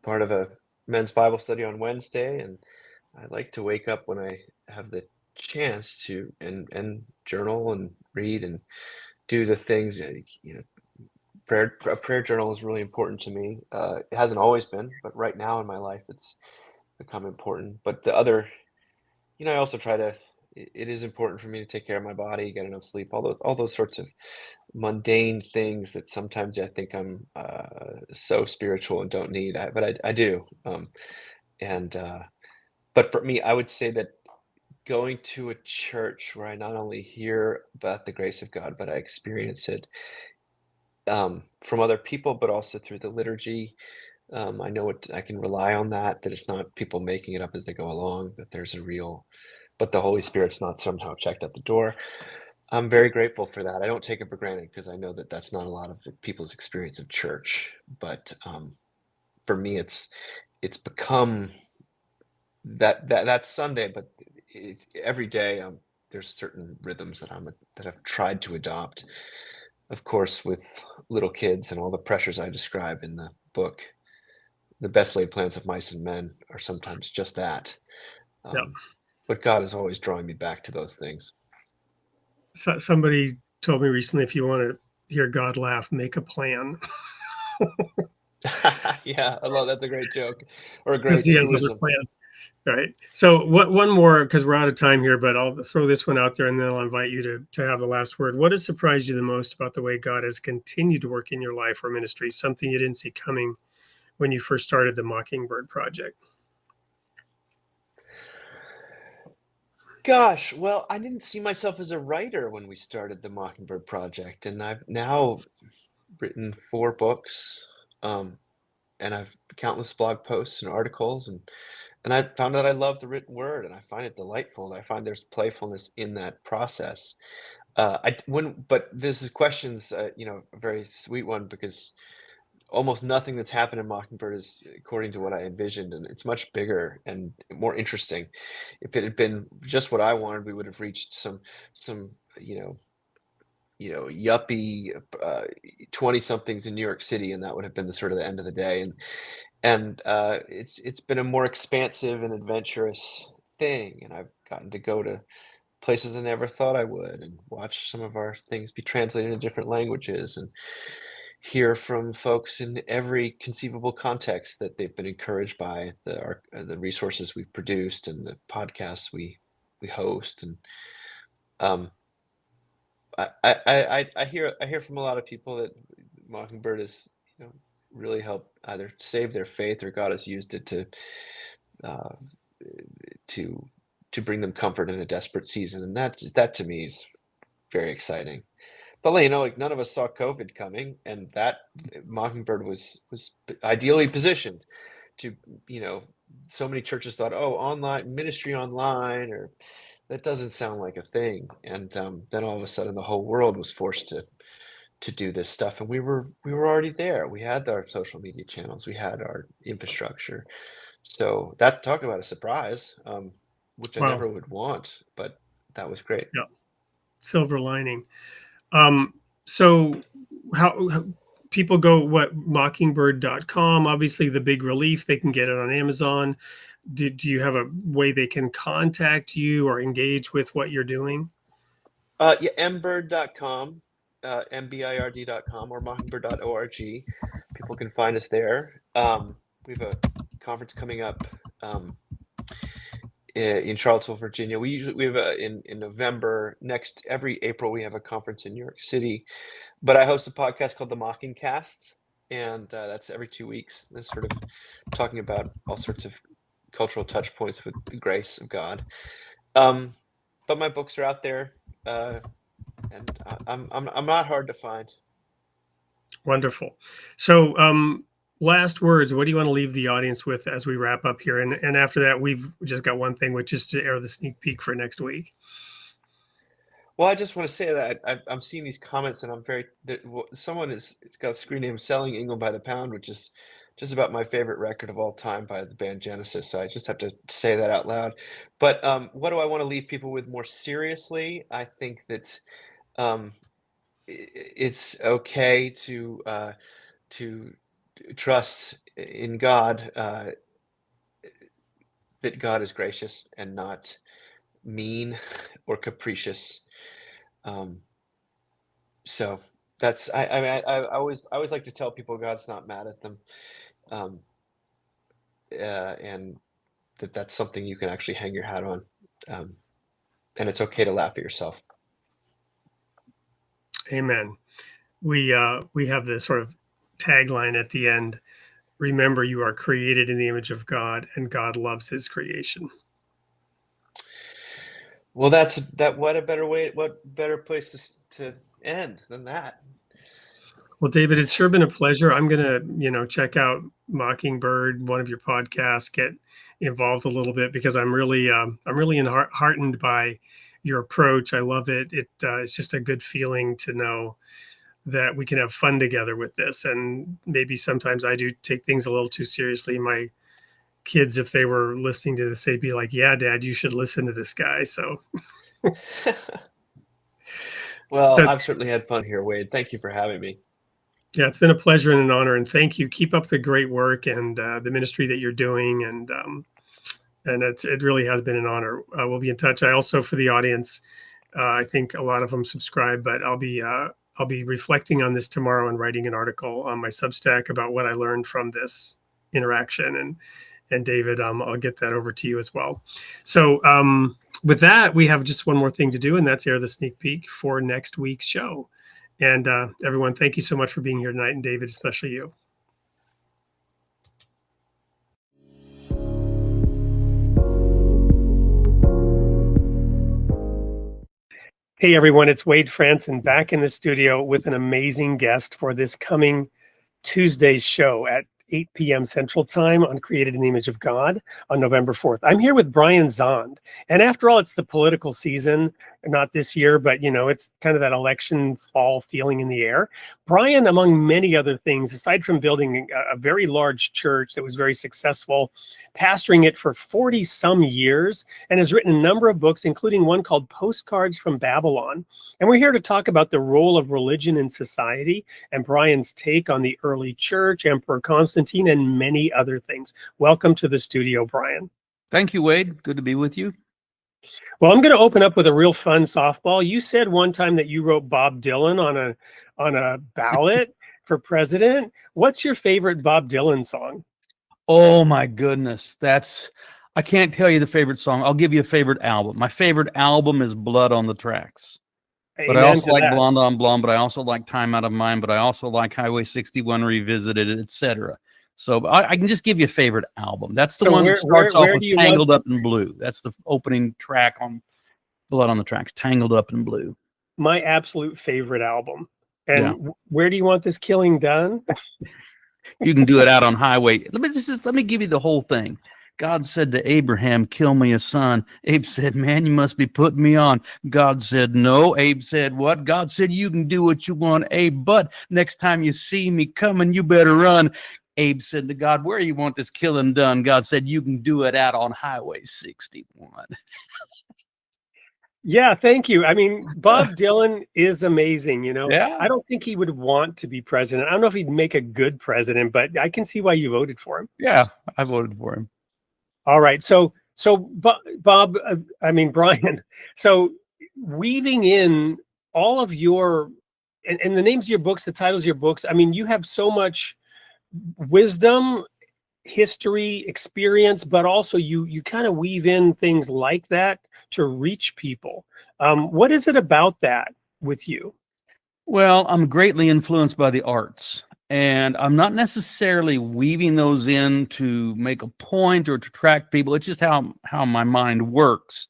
part of a men's Bible study on Wednesday, and I like to wake up when I have the chance to and journal and read and do the things. A prayer journal is really important to me. It hasn't always been, but right now in my life, it's become important. But the other, I also try to. It is important for me to take care of my body, get enough sleep, all those sorts of mundane things that sometimes I think I'm so spiritual and don't need, but I do. And But for me, I would say that going to a church where I not only hear about the grace of God, but I experience it from other people, but also through the liturgy. I know I can rely on that it's not people making it up as they go along, that there's but the Holy Spirit's not somehow checked at the door. I'm very grateful for that. I don't take it for granted because I know that that's not a lot of people's experience of church. But for me, it's become that's Sunday, but every day there's certain rhythms that I've tried to adopt. Of course, with little kids and all the pressures I describe in the book, the best laid plans of mice and men are sometimes just that. Yeah. But God is always drawing me back to those things. So, somebody told me recently, if you want to hear God laugh, make a plan. Yeah, I love that's a great joke or a Because great he has other truism. plans. Right. So one more, because we're out of time here, but I'll throw this one out there and then I'll invite you to have the last word. What has surprised you the most about the way God has continued to work in your life or ministry? Something you didn't see coming when you first started the Mockingbird Project? Gosh, well, I didn't see myself as a writer when we started the Mockingbird Project, and I've now written 4 books, and I've countless blog posts and articles, and I found that I love the written word, and I find it delightful. I find there's playfulness in that process. I when but this is questions, a very sweet one because almost nothing that's happened in Mockingbird is according to what I envisioned, and it's much bigger and more interesting. If it had been just what I wanted, we would have reached some yuppie 20 somethings in New York City, and that would have been the sort of the end of the day. And it's been a more expansive and adventurous thing, and I've gotten to go to places I never thought I would, and watch some of our things be translated into different languages, and hear from folks in every conceivable context that they've been encouraged by the resources we've produced and the podcasts we host. And um, I hear from a lot of people that Mockingbird has really helped either save their faith or God has used it uh, to to bring them comfort in a desperate season, and that to me is very exciting. But like none of us saw COVID coming, and that Mockingbird was ideally positioned to, so many churches thought, oh, online ministry online, or that doesn't sound like a thing. And then all of a sudden, the whole world was forced to do this stuff, and we were already there. We had our social media channels, we had our infrastructure. So that talk about a surprise, which I Wow. never would want, but that was great. Yeah. Silver lining. Um, so how people go, mockingbird.com, obviously the big relief, they can get it on Amazon. Do you have a way they can contact you or engage with what you're doing? Yeah, mbird.com, mbird.com, or mockingbird.org. People can find us there. We have a conference coming up in Charlottesville, Virginia. We have in November. Every April we have a conference in New York City. But I host a podcast called The Mockingcast, and that's every 2 weeks. That's sort of talking about all sorts of cultural touch points with the grace of God. But my books are out there, and I'm not hard to find. Wonderful. So, last words. What do you want to leave the audience with as we wrap up here? And after that, we've just got one thing, which is to air the sneak peek for next week. Well, I just want to say that I'm seeing these comments, and I'm very someone it's got a screen name "Selling England by the Pound," which is just about my favorite record of all time by the band Genesis. So I just have to say that out loud. But what do I want to leave people with more seriously? I think that um, it's okay to trust in God, that God is gracious and not mean or capricious. So that's I mean I always like to tell people God's not mad at them, um, and that's something you can actually hang your hat on, um, and it's okay to laugh at yourself. Amen. We have this sort of tagline at the end. Remember, you are created in the image of God, and God loves His creation. Well, what a better way, what better place to end than that. Well, David, it's sure been a pleasure. I'm gonna, check out Mockingbird, one of your podcasts, get involved a little bit because I'm really heartened by your approach. I love it. It's just a good feeling to know that we can have fun together with this. And maybe sometimes I do take things a little too seriously. My kids, if they were listening to this, they'd be like, "Yeah, Dad, you should listen to this guy." So, Well, I've that's certainly had fun here, Wade. Thank you for having me. Yeah, it's been a pleasure and an honor, and thank you. Keep up the great work and the ministry that you're doing, and it really has been an honor. We'll be in touch. I also, for the audience, I think a lot of them subscribe, but I'll be reflecting on this tomorrow and writing an article on my Substack about what I learned from this interaction. And David, I'll get that over to you as well. So with that, we have just one more thing to do, and that's air the sneak peek for next week's show. And everyone, thank you so much for being here tonight, and David, especially you. Hey everyone, it's Wade Franson back in the studio with an amazing guest for this coming Tuesday's show at 8 p.m. Central Time on Created in the Image of God on November 4th. I'm here with Brian Zond. And after all, it's the political season, not this year, but it's kind of that election fall feeling in the air. Brian, among many other things, aside from building a very large church that was very successful, pastoring it for 40 some years, and has written a number of books, including one called Postcards from Babylon. And we're here to talk about the role of religion in society and Brian's take on the early church, Emperor Constantine, and many other things. Welcome to the studio, Brian. Thank you, Wade. Good to be with you. Well, I'm going to open up with a real fun softball. You said one time that you wrote Bob Dylan on a ballot for president. What's your favorite Bob Dylan song? Oh my goodness. I can't tell you the favorite song. I'll give you a favorite album. My favorite album is Blood on the Tracks. But I also like Blonde on Blonde, but I also like Time Out of Mind, but I also like Highway 61 Revisited, etc. So I can just give you a favorite album. That's the one that starts off with Tangled Up in Blue. That's the opening track on Blood on the Tracks, Tangled Up in Blue. My absolute favorite album. And where do you want this killing done? You can do it out on Highway. Let me give you the whole thing. God said to Abraham, "Kill me a son." Abe said, "Man, you must be putting me on." God said, "No." Abe said, "What?" God said, "You can do what you want, Abe, but next time you see me coming, you better run." Abe said to God, "Where do you want this killing done?" God said, "You can do it out on Highway 61. Yeah, thank you. I mean, Bob Dylan is amazing, Yeah. I don't think he would want to be president. I don't know if he'd make a good president, but I can see why you voted for him. Yeah, I voted for him. All right. So Bob, Brian, so weaving in all of your, and the names of your books, the titles of your books, I mean, you have so much wisdom, history, experience, but also you kind of weave in things like that to reach people. What is it about that with you? Well, I'm greatly influenced by the arts. And I'm not necessarily weaving those in to make a point or to attract people. It's just how my mind works.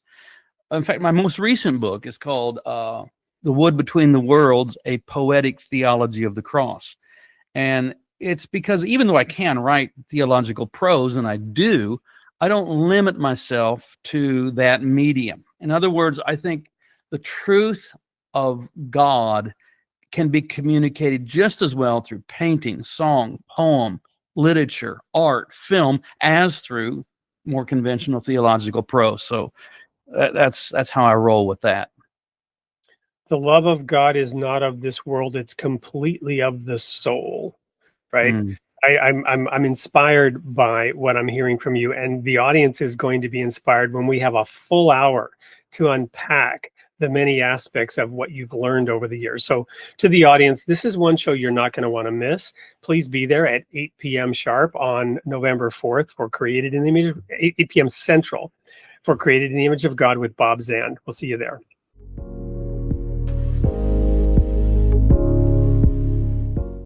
In fact, my most recent book is called The Wood Between the Worlds, A Poetic Theology of the Cross. And it's because even though I can write theological prose, and I do, I don't limit myself to that medium. In other words, I think the truth of God can be communicated just as well through painting, song, poem, literature, art, film, as through more conventional theological prose. So that's how I roll with that. The love of God is not of this world; it's completely of the soul, right? I'm inspired by what I'm hearing from you, and the audience is going to be inspired when we have a full hour to unpack the many aspects of what you've learned over the years. So to the audience, this is one show you're not going to want to miss. Please be there at 8 p.m. sharp on November 4th for Created in the Image, 8 p.m. Central for Created in the Image of God with Bob Zand. We'll see you there.